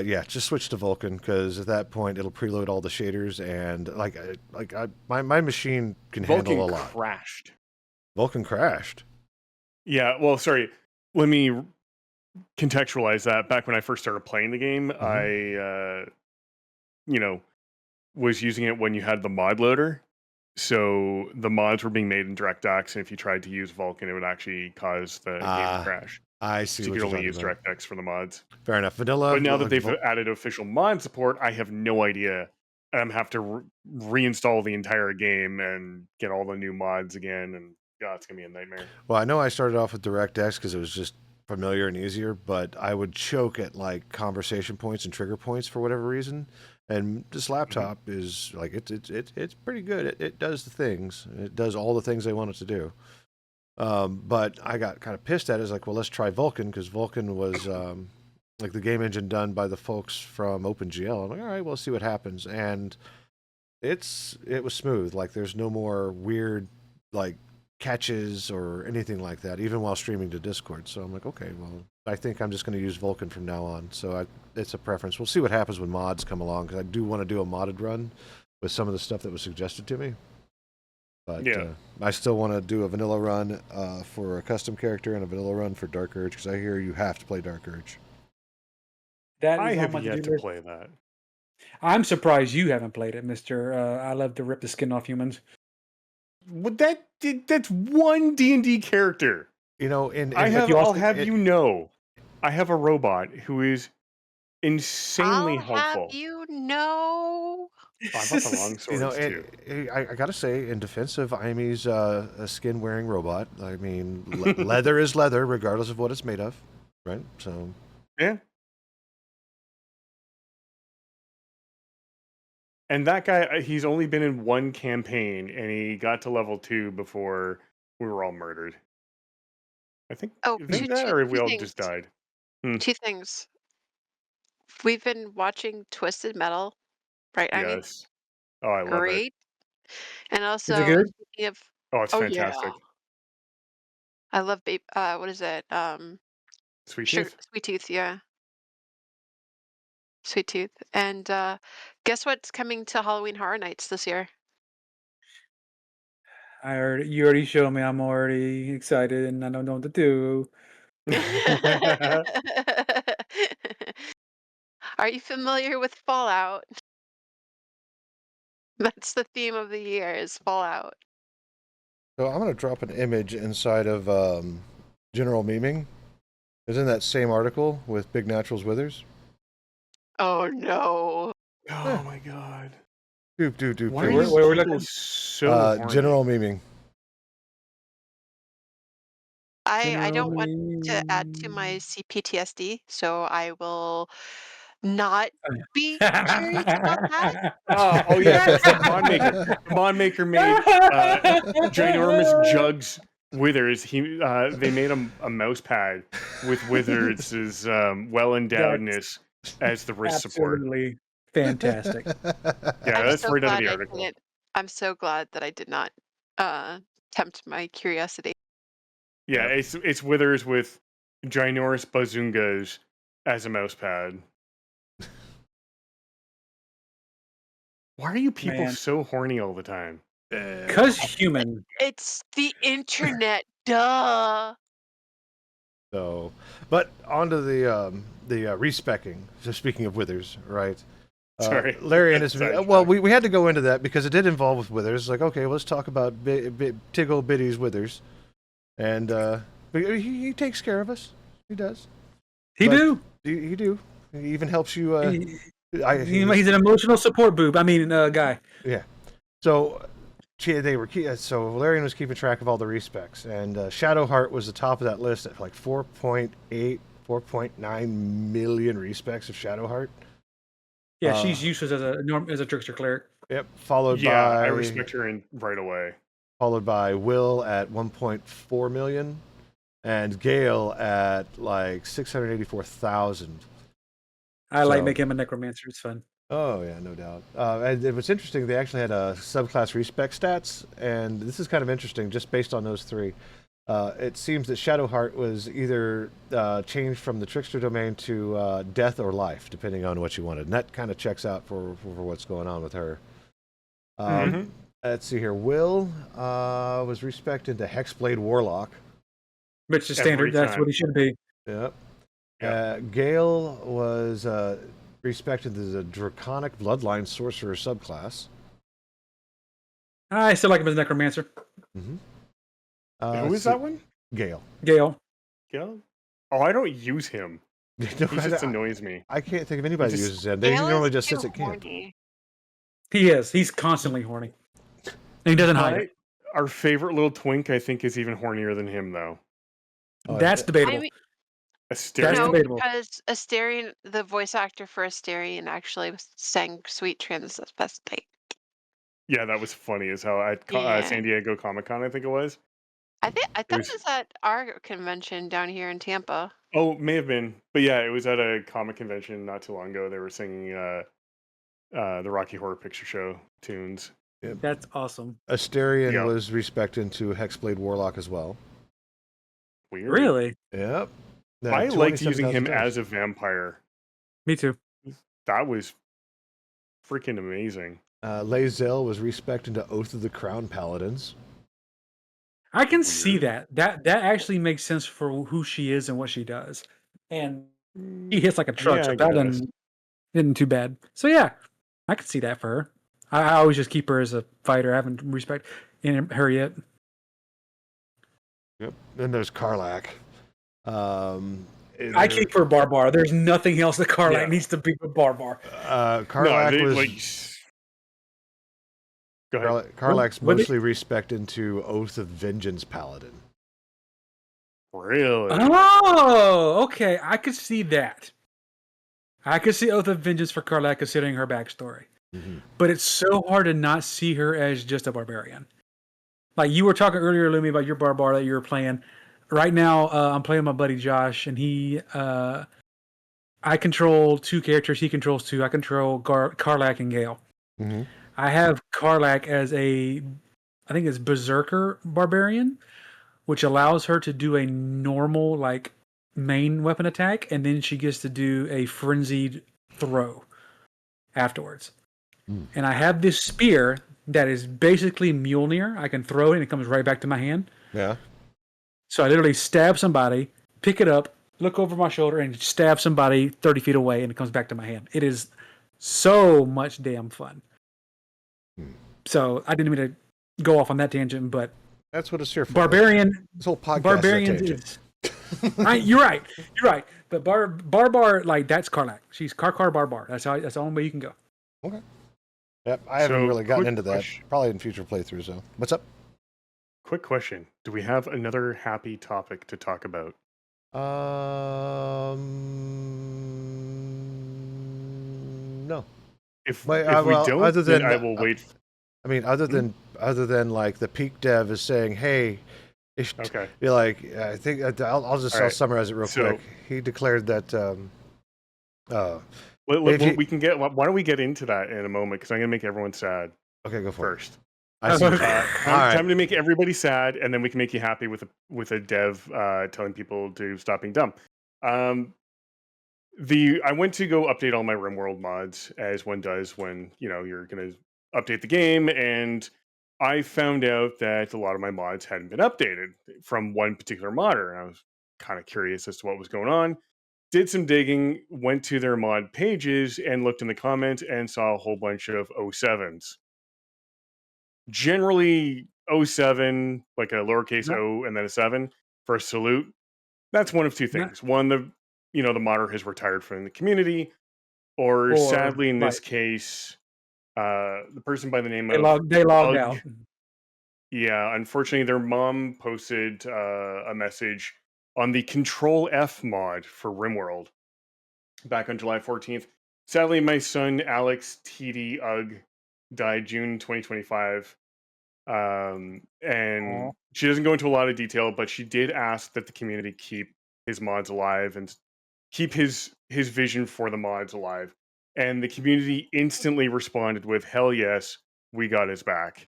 A: Yeah, just switch to Vulkan because at that point it'll preload all the shaders and my machine can handle a
C: Vulkan
A: lot.
C: crashed.
A: Vulkan crashed.
C: Yeah, well, sorry. Let me contextualize that. Back when I first started playing the game, I, was using it when you had the mod loader. So the mods were being made in DirectX, and if you tried to use Vulkan, it would actually cause the game to crash.
A: I see.
C: So
A: what
C: you could
A: you're
C: only use
A: talking about.
C: DirectX for the mods.
A: Fair enough. Vanilla.
C: But now that
A: like
C: they've added official mod support, I have no idea. I'm have to reinstall the entire game and get all the new mods again, and yeah, it's gonna be a nightmare.
A: Well, I know I started off with DirectX because it was just familiar and easier, but I would choke at like conversation points and trigger points for whatever reason. And this laptop is like it's pretty good. It does the things. It does all the things I want it to do. But I got kind of pissed at it. It's like, well, let's try Vulkan because Vulkan was like the game engine done by the folks from OpenGL. I'm like, all right, we'll see what happens. And it was smooth. Like there's no more weird like catches or anything like that, even while streaming to Discord. So I'm like, okay, well, I think I'm just going to use Vulkan from now on. So it's a preference. We'll see what happens when mods come along because I do want to do a modded run with some of the stuff that was suggested to me. But I still want to do a vanilla run for a custom character and a vanilla run for Dark Urge because I hear you have to play Dark Urge.
B: That
C: I
B: is on
C: have
B: my
C: yet
B: to-do
C: to
B: list.
C: play that.
B: I'm surprised you haven't played it, Mister. I love to rip the skin off humans.
C: That's one D&D character.
A: You know,
C: I'll have you know, I have a robot who is insanely
D: I'll have
C: helpful.
D: you know.
C: I bought the long swords too.
A: I gotta say, in defense of Imi's a skin-wearing robot, I mean, leather is leather, regardless of what it's made of, right? So
C: yeah. And that guy, he's only been in one campaign, and he got to level 2 before we were all murdered. I think.
D: Oh,
C: Or have we
D: two
C: all
D: things.
C: just died?
D: Two things. We've been watching Twisted Metal, right? I mean,
C: Yes. Oh, I love it.
D: great. And also,
B: Is it good?
D: speaking of,
C: Oh, it's fantastic.
D: I love what is it?
C: Sweet
D: Sugar,
C: Tooth.
D: Sweet Tooth, yeah. Sweet Tooth. And guess what's coming to Halloween Horror Nights this year?
B: You already showed me. I'm already excited, and I don't know what to do.
D: Are you familiar with Fallout? That's the theme of the year is Fallout.
A: So I'm going to drop an image inside of General Memeing. It's in that same article with Big Naturals Withers.
D: Oh no.
C: Oh my god.
A: Doop.
C: Why are
B: Where
C: you
B: we
C: people
B: looking?
C: so horny?
A: General Memeing.
D: I don't want to add to my CPTSD, so I will not be curious about that.
C: Oh yeah, it's the mod maker. The mod maker made ginormous jugs Withers. They made a mouse pad with Withers' well endowedness as the wrist support.
B: Absolutely fantastic.
C: Yeah, that's right out of the
D: I
C: article.
D: didn't. I'm so glad that I did not tempt my curiosity.
C: Yeah, it's Withers with ginormous bazungas as a mouse pad. Why are you people
B: Man.
C: so horny all the time?
B: Because human.
D: It's the internet, duh.
A: So, but onto the respecking. So speaking of Withers, right?
C: Sorry,
A: Larry and his
C: Sidetrack.
A: well, we had to go into that because it did involve with Withers. Like, okay, let's talk about Tiggle Bitty's Withers, and but he takes care of us. He does.
B: He
A: But
B: do.
A: He do. He even helps you.
B: He's an emotional support boob. I mean, guy.
A: Yeah. So so Valerian was keeping track of all the respecs, and Shadowheart was the top of that list at like 4.8, 4.9 million respecs of Shadowheart.
B: Yeah, she's useless as a trickster cleric.
A: Yep. Followed
C: Yeah,
A: by
C: I respect her right away.
A: Followed by Will at 1.4 million, and Gale at like 684,000.
B: I like making him a necromancer. It's fun.
A: Oh yeah, no doubt. And it was interesting. They actually had a subclass respec stats, and this is kind of interesting, just based on those three. It seems that Shadowheart was either changed from the trickster domain to death or life, depending on what you wanted. And that kind of checks out for what's going on with her. Let's see here. Will was respected to Hexblade Warlock.
B: Which is standard. That's what he should be.
A: Yep. Gale was respected as a Draconic Bloodline Sorcerer subclass.
B: I still like him as a necromancer.
C: Who is that one?
A: Gale.
B: Gale.
C: Gale? Oh, I don't use him.
A: No,
C: He just annoys me.
A: I can't think of anybody who
C: Just-
A: uses him. They
D: Gale
A: normally
D: is
A: just
D: too
A: sits at camp.
D: horny.
B: He is. He's constantly horny. And he doesn't hide it.
C: Our favorite little twink, I think, is even hornier than him, though.
B: That's debatable.
D: I mean,
C: Asterion.
B: That's
D: no,
B: debatable.
D: because Asterion, the voice actor for Asterion, actually sang "Sweet Transvestite."
C: Yeah, that was funny as hell at
D: Yeah.
C: San Diego Comic-Con, I think it was.
D: I
C: It
D: thought
C: was
D: it was at our convention down here in Tampa.
C: oh, may have been, but yeah, it was at a comic convention not too long ago. They were singing the Rocky Horror Picture Show tunes.
A: Yep.
B: That's awesome.
A: Asterion
C: Yep.
A: was respected into Hexblade Warlock as well.
C: Weird.
B: Really?
A: Yep.
C: I liked using him as a vampire.
B: Me too.
C: That was freaking amazing.
A: Lae'zel was respected into Oath of the Crown Paladins.
B: I can see
C: Weird.
B: that. That actually makes sense for who she is and what she does. And he hits like a truck,
C: Yeah,
B: so
C: I
B: that
C: guess.
B: isn't too bad. So yeah, I could see that for her. I always just keep her as a fighter. I haven't respect in her yet.
A: Yep. Then there's Karlach.
B: I keep her Barbar. There's nothing else that Karlach
C: Yeah.
B: needs to be but Barbar.
A: Karlach was
C: Go ahead.
A: Karlach's
B: What they-
A: mostly respected into Oath of Vengeance Paladin.
C: Really?
B: Oh, okay. I could see that. I could see Oath of Vengeance for Karlach considering her backstory.
A: Mm-hmm.
B: But it's so hard to not see her as just a barbarian. Like you were talking earlier, Lumi, about your barbar that you were playing. Right now, I'm playing with my buddy Josh, and I control 2 characters. He controls 2. I control Karlach and Gale.
A: Mm-hmm.
B: I have Karlach as I think it's Berserker Barbarian, which allows her to do a normal, like, main weapon attack, and then she gets to do a frenzied throw afterwards. And I have this spear that is basically Mjolnir. I can throw it and it comes right back to my hand.
A: Yeah.
B: So I literally stab somebody, pick it up, look over my shoulder, and stab somebody 30 feet away, and it comes back to my hand. It is so much damn fun. So I didn't mean to go off on that tangent, but
A: That's what it's here for.
B: Barbarian,
A: This whole podcast
B: Barbarian
A: is a tangent.
B: is. You're right. You're right. But Barbar, like that's Karlach. She's Karkar Barbar. That's the only way you can go.
A: Okay. Yep, I haven't
C: So,
A: really gotten
C: quick
A: into that.
C: question.
A: Probably in future playthroughs, though. What's up?
C: Quick question. Do we have another happy topic to talk about?
A: No.
C: If
A: Wait,
C: we
A: well,
C: don't,
A: other
C: then
A: than
C: I will wait.
A: I mean, other than like the peak dev is saying, "Hey," it should
C: Okay.
A: be like, I think I'll just
C: All right.
A: summarize it real
C: So-
A: quick. He declared that.
C: Let,
A: If you-
C: we can get. Why don't we get into that in a moment? Because I'm gonna make everyone sad
A: Okay, go for
C: first.
A: it. I see.
B: Okay.
A: All
C: Time
A: right.
C: to make everybody sad, and then we can make you happy with a dev telling people to stop being dumb. I went to go update all my RimWorld mods, as one does when you're gonna update the game, and I found out that a lot of my mods hadn't been updated from one particular modder, and I was kind of curious as to what was going on. Did some digging, went to their mod pages, and looked in the comments and saw a whole bunch of 07s. Generally 07, like a lowercase
B: Yep.
C: o and then a 7 for a salute. That's one of two
B: Yep.
C: things. One, the modder has retired from the community, or
B: Or,
C: sadly in this
B: right.
C: case, the person by the name
B: They
C: of
B: logged
C: Ugg,
B: out.
C: yeah, unfortunately their mom posted a message on the Control F mod for RimWorld back on July 14th. Sadly, my son Alex TD Ugg died June 2025. And
B: Aw.
C: she doesn't go into a lot of detail, but she did ask that the community keep his mods alive and keep his vision for the mods alive. And the community instantly responded with, "Hell yes, we got his back."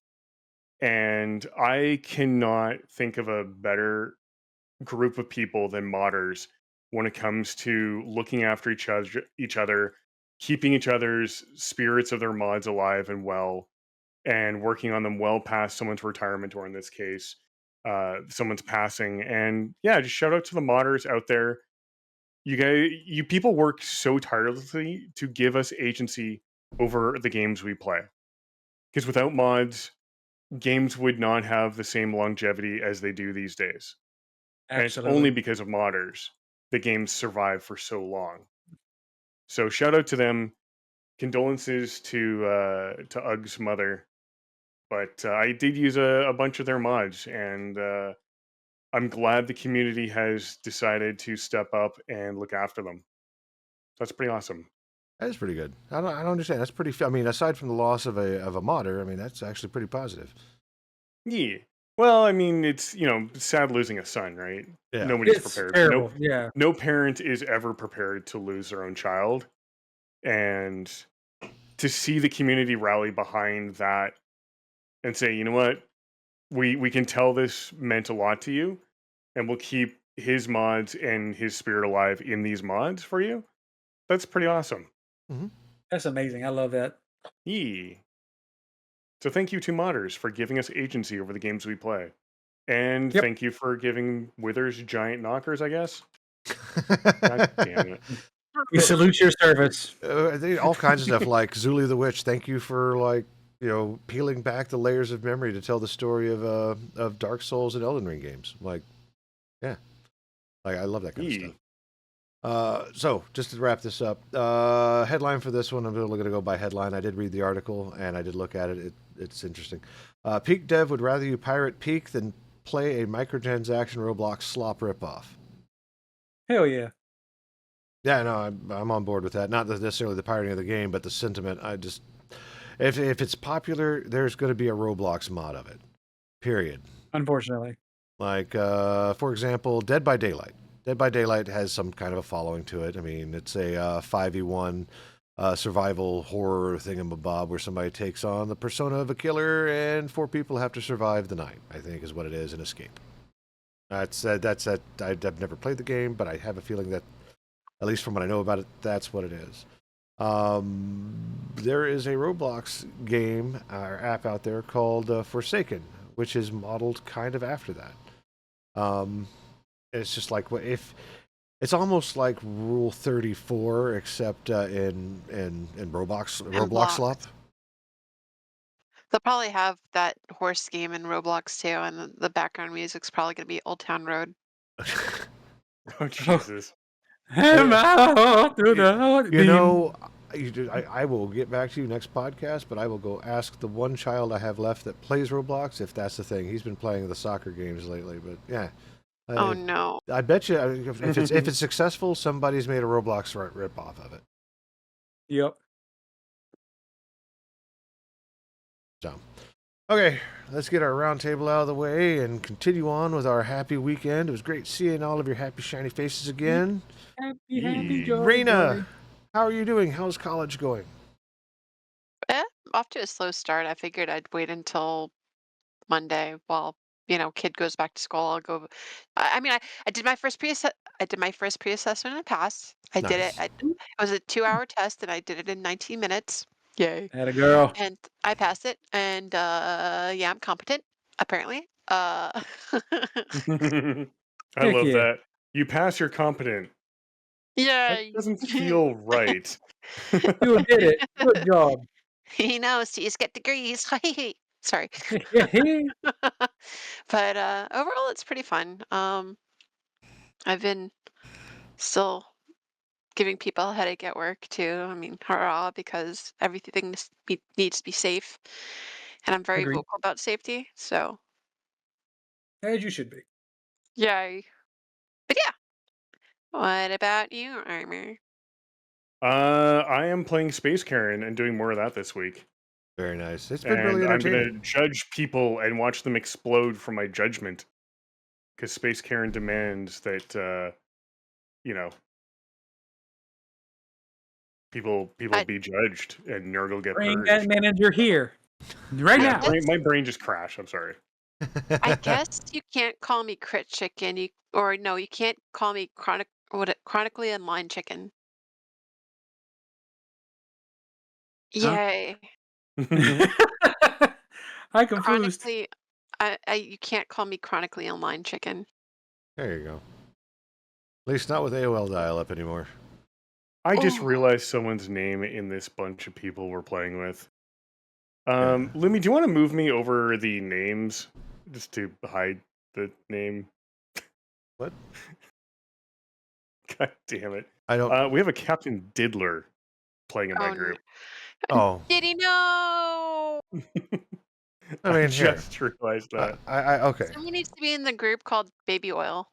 C: And I cannot think of a better group of people than modders when it comes to looking after each other, keeping each other's spirits of their mods alive and well, and working on them well past someone's retirement, or in this case, someone's passing. And yeah, just shout out to the modders out there. You people work so tirelessly to give us agency over the games we play. Because without mods, games would not have the same longevity as they do these days. And it's
B: Absolutely.
C: only because of modders the games survive for so long. So shout out to them. Condolences to Ugg's mother. But I did use a bunch of their mods, and I'm glad the community has decided to step up and look after them. That's pretty awesome.
A: That is pretty good. I don't understand. That's pretty. I mean, aside from the loss of a modder, I mean, that's actually pretty positive.
C: Yeah. Well, I mean, it's sad losing a son, right?
A: Yeah.
C: Nobody's
B: It's
C: prepared.
B: terrible. Yeah.
C: No parent is ever prepared to lose their own child, and to see the community rally behind that and say, you know what, we can tell this meant a lot to you, and we'll keep his mods and his spirit alive in these mods for you. That's pretty awesome.
B: That's amazing. I love that.
C: Yee. So thank you to modders for giving us agency over the games we play. And
B: Yep.
C: thank you for giving Withers giant knockers, I guess. God damn it.
B: We salute your service.
A: All kinds of stuff like Zuli the Witch. Thank you for peeling back the layers of memory to tell the story of Dark Souls and Elden Ring games. Yeah, I love that kind of stuff. So just to wrap this up, headline for this one, I'm only going to go by headline. I did read the article and I did look at it. It's interesting. Peak Dev would rather you pirate Peak than play a microtransaction Roblox slop ripoff.
B: Hell yeah.
A: Yeah, no, I'm on board with that. Not necessarily the pirating of the game, but the sentiment. If it's popular, there's going to be a Roblox mod of it. Period.
B: Unfortunately.
A: Like, for example, Dead by Daylight. Dead by Daylight has some kind of a following to it. I mean, it's a 5v1 survival horror thingamabob where somebody takes on the persona of a killer and 4 people have to survive the night, I think is what it is, and escape. I've never played the game, but I have a feeling that, at least from what I know about it, that's what it is. There is a Roblox game or app out there called Forsaken, which is modeled kind of after that. It's just like it's almost like Rule 34, except in Roblox slop.
D: They'll probably have that horse game in Roblox too, and the background music's probably going to be Old Town Road.
C: Oh, Jesus.
B: Him out through the
A: You know, I will get back to you next podcast, but I will go ask the one child I have left that plays Roblox if that's the thing. He's been playing the soccer games lately, but yeah.
D: Oh no.
A: I bet you if it's successful, somebody's made a Roblox rip off of it.
B: Yep.
A: So, okay, let's get our roundtable out of the way and continue on with our happy weekend. It was great seeing all of your happy, shiny faces again.
B: Happy, joy,
A: Raina,
B: joy.
A: how are you doing? How's college going?
D: Off to a slow start. I figured I'd wait until Monday while, kid goes back to school. I'll go. I mean, I did my first pre-assessment and passed. I did it.
A: Nice.
D: It was a 2-hour test and I did it in 19 minutes. Yay.
B: Atta girl.
D: And I passed it. And yeah, I'm competent, apparently.
C: I
B: Heck
C: love
B: yeah.
C: that. You pass, you're competent.
D: Yeah.
C: That doesn't feel right.
B: You did it. Good job.
D: C's get degrees. Sorry. But overall, it's pretty fun. I've been still giving people a headache at work too. I mean, hurrah, because everything needs to be safe, and I'm very
B: Agreed.
D: vocal about safety. So,
B: As you should be.
D: yay! But yeah, what about you, Armor?
C: I am playing Space Karen and doing more of that this week.
A: Very nice. It's been
C: And
A: really
C: I'm going
A: entertaining.
C: to judge people and watch them explode from my judgment. Because Space Karen demands that, people
D: I-
C: be judged and Nurgle get
B: Bring
C: purged.
B: that manager here. Right
C: Yeah,
B: now.
C: my brain just crashed. I'm sorry.
D: I guess you can't call me crit chicken. You can't call me chronically online chicken.
B: Huh?
D: Yay!
B: I confused.
D: Chronically, you can't call me chronically online chicken.
A: There you go. At least not with AOL dial-up anymore.
C: I just
D: Oh.
C: realized someone's name in this bunch of people we're playing with.
A: Yeah.
C: Lumi, do you want to move me over the names just to hide the name?
A: What?
C: God damn it.
A: I don't.
C: We have a Captain Diddler playing in my
D: Oh,
C: group.
A: Oh,
D: Did he know?
A: I mean, here.
C: just realized that.
A: Okay.
D: Someone needs to be in the group called Baby Oil.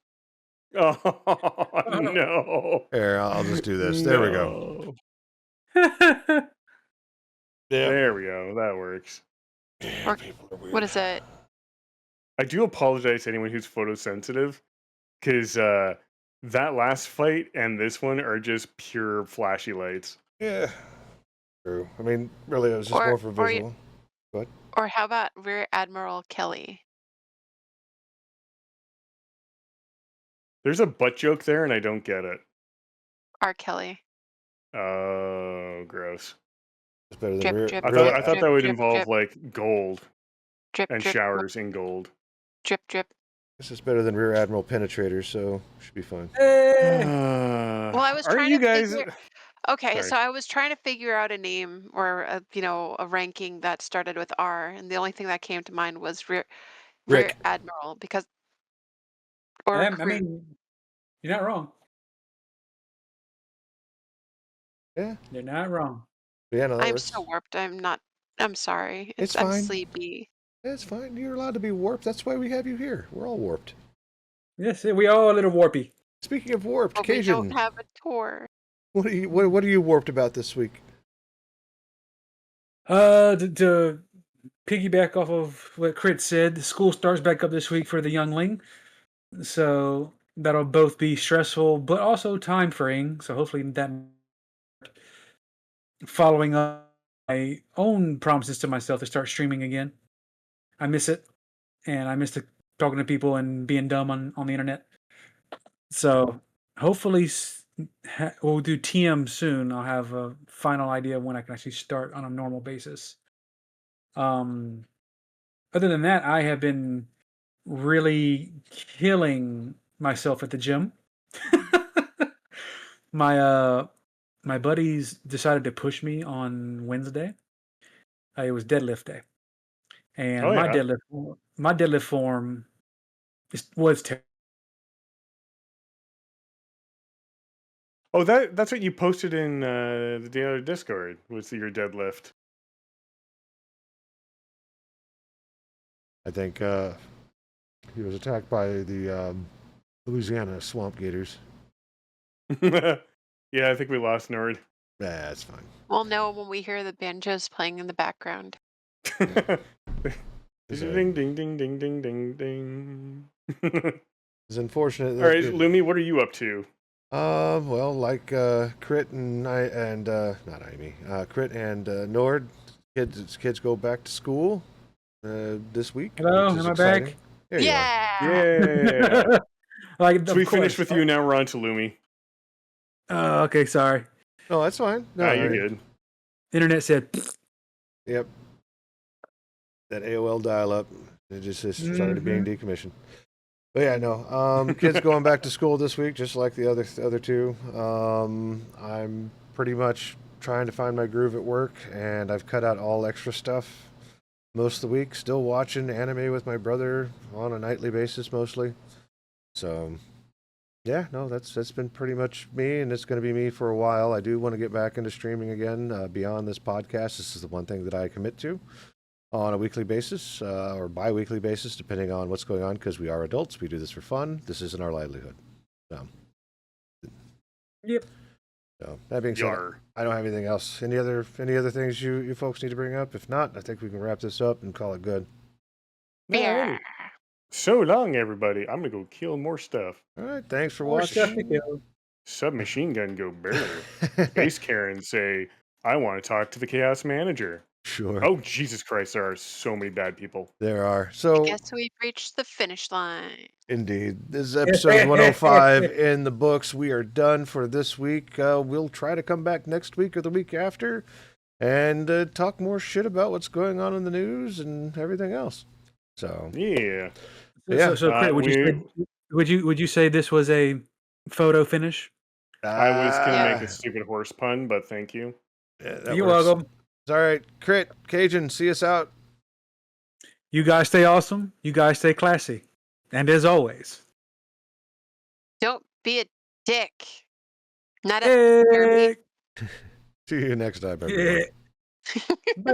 C: Oh, no.
A: Here, I'll just do this. There we go.
C: No. There we go. That works.
D: Or what is it?
C: I do apologize to anyone who's photosensitive, because that last fight and this one are just pure flashy lights.
A: Yeah. True. I mean, really, it was just
D: Or
A: more for
D: or
A: visual. But
D: or how about Rear Admiral Kelly?
C: There's a butt joke there, and I don't get it.
D: R. Kelly.
C: Oh, gross.
A: it's better than
D: Drip,
A: real.
D: drip,
C: I
A: real
C: thought
D: drip,
C: that would
D: drip,
C: involve
D: drip,
C: like gold
D: drip,
C: and
D: drip,
C: showers in gold.
D: drip, drip.
A: This is better than Rear Admiral Penetrator, so should be fine.
B: Hey!
D: Well, I was
C: Aren't
D: trying
C: you
D: to
C: guys?
D: figure. Okay,
C: Sorry.
D: so I was trying to figure out a name or a ranking that started with R, and the only thing that came to mind was Rear
A: Rick.
D: Admiral because or
B: I
D: recruit.
B: mean, you're not wrong.
A: Yeah.
B: You're not wrong.
A: Yeah, no, that
D: I'm
A: works.
D: so warped. I'm not. I'm sorry.
A: It's
D: I'm
A: fine.
D: sleepy.
A: It's fine. You're allowed to be warped. That's why we have you here. We're all warped.
B: Yes, we all a little warpy.
A: Speaking of warped,
D: But we don't
A: Cajun,
D: have a tour.
A: what are you warped about this week?
B: To piggyback off of what Crit said, school starts back up this week for the youngling, so that'll both be stressful but also time freeing. So hopefully that following up my own promises to myself to start streaming again. I miss it, and I miss talking to people and being dumb on the internet. So hopefully we'll do TM soon. I'll have a final idea of when I can actually start on a normal basis. Other than that, I have been really killing myself at the gym. My buddies decided to push me on Wednesday. It was deadlift day, and
C: Oh yeah.
B: my deadlift form was terrible.
C: Oh, that's what you posted in the daily Discord. Was your deadlift?
A: I think he was attacked by the Louisiana swamp gators.
C: Yeah, I think we lost Nord.
A: Nah, that's fine.
D: We'll know when we hear the banjos playing in the background.
A: It's,
C: Ding ding ding ding ding ding ding.
A: it's unfortunate.
C: All right, Lumi, what are you up to?
A: Well, like Crit and not Amy, Crit and Nord, kids go back to school this week.
B: Hello,
A: which is
B: am I
A: exciting.
B: back?
A: There you are.
D: Yeah.
C: Yeah.
B: Like,
C: So
B: of
C: we
B: course.
C: finished with you. Now we're on to Lumi.
B: Okay, sorry.
A: No, that's fine. No,
C: You're good.
B: Internet said,
A: Yep. That AOL dial-up, it just started being decommissioned. But yeah, no. Kids going back to school this week, just like the other two. I'm pretty much trying to find my groove at work, and I've cut out all extra stuff most of the week. Still watching anime with my brother on a nightly basis, mostly. So, yeah, no, that's been pretty much me, and it's going to be me for a while. I do want to get back into streaming again beyond this podcast. This is the one thing that I commit to on a weekly basis or bi-weekly basis, depending on what's going on, because we are adults. We do this for fun. This isn't our livelihood. So,
B: yep.
A: So that being said,
C: Yar.
A: I don't have anything else. Any other things you folks need to bring up? If not, I think we can wrap this up and call it good.
D: Yeah.
C: So long, everybody. I'm gonna go kill more stuff.
A: All right, thanks for
B: More stuff
A: watching.
B: to kill.
C: Submachine gun go barrel. Space Karen say, I want to talk to the Chaos Manager.
A: Sure.
C: Oh, Jesus Christ, there are so many bad people.
A: There are. So
D: Guess we've reached the finish line.
A: indeed, this is episode 105 in the books. We are done for this week. We'll try to come back next week or the week after and talk more shit about what's going on in the news and everything else. So
C: Yeah.
A: Yeah.
B: So Crit, would you say this was a photo finish?
C: I was going to make
A: Ah,
C: a stupid horse pun, but thank you.
A: yeah, that
B: You're
A: works.
B: welcome.
A: All right, Crit, Cajun, see us out.
B: You guys stay awesome. You guys stay classy. And as always,
D: Don't be a dick. Not a
B: hey,
A: See you next time, everyone.
B: bye.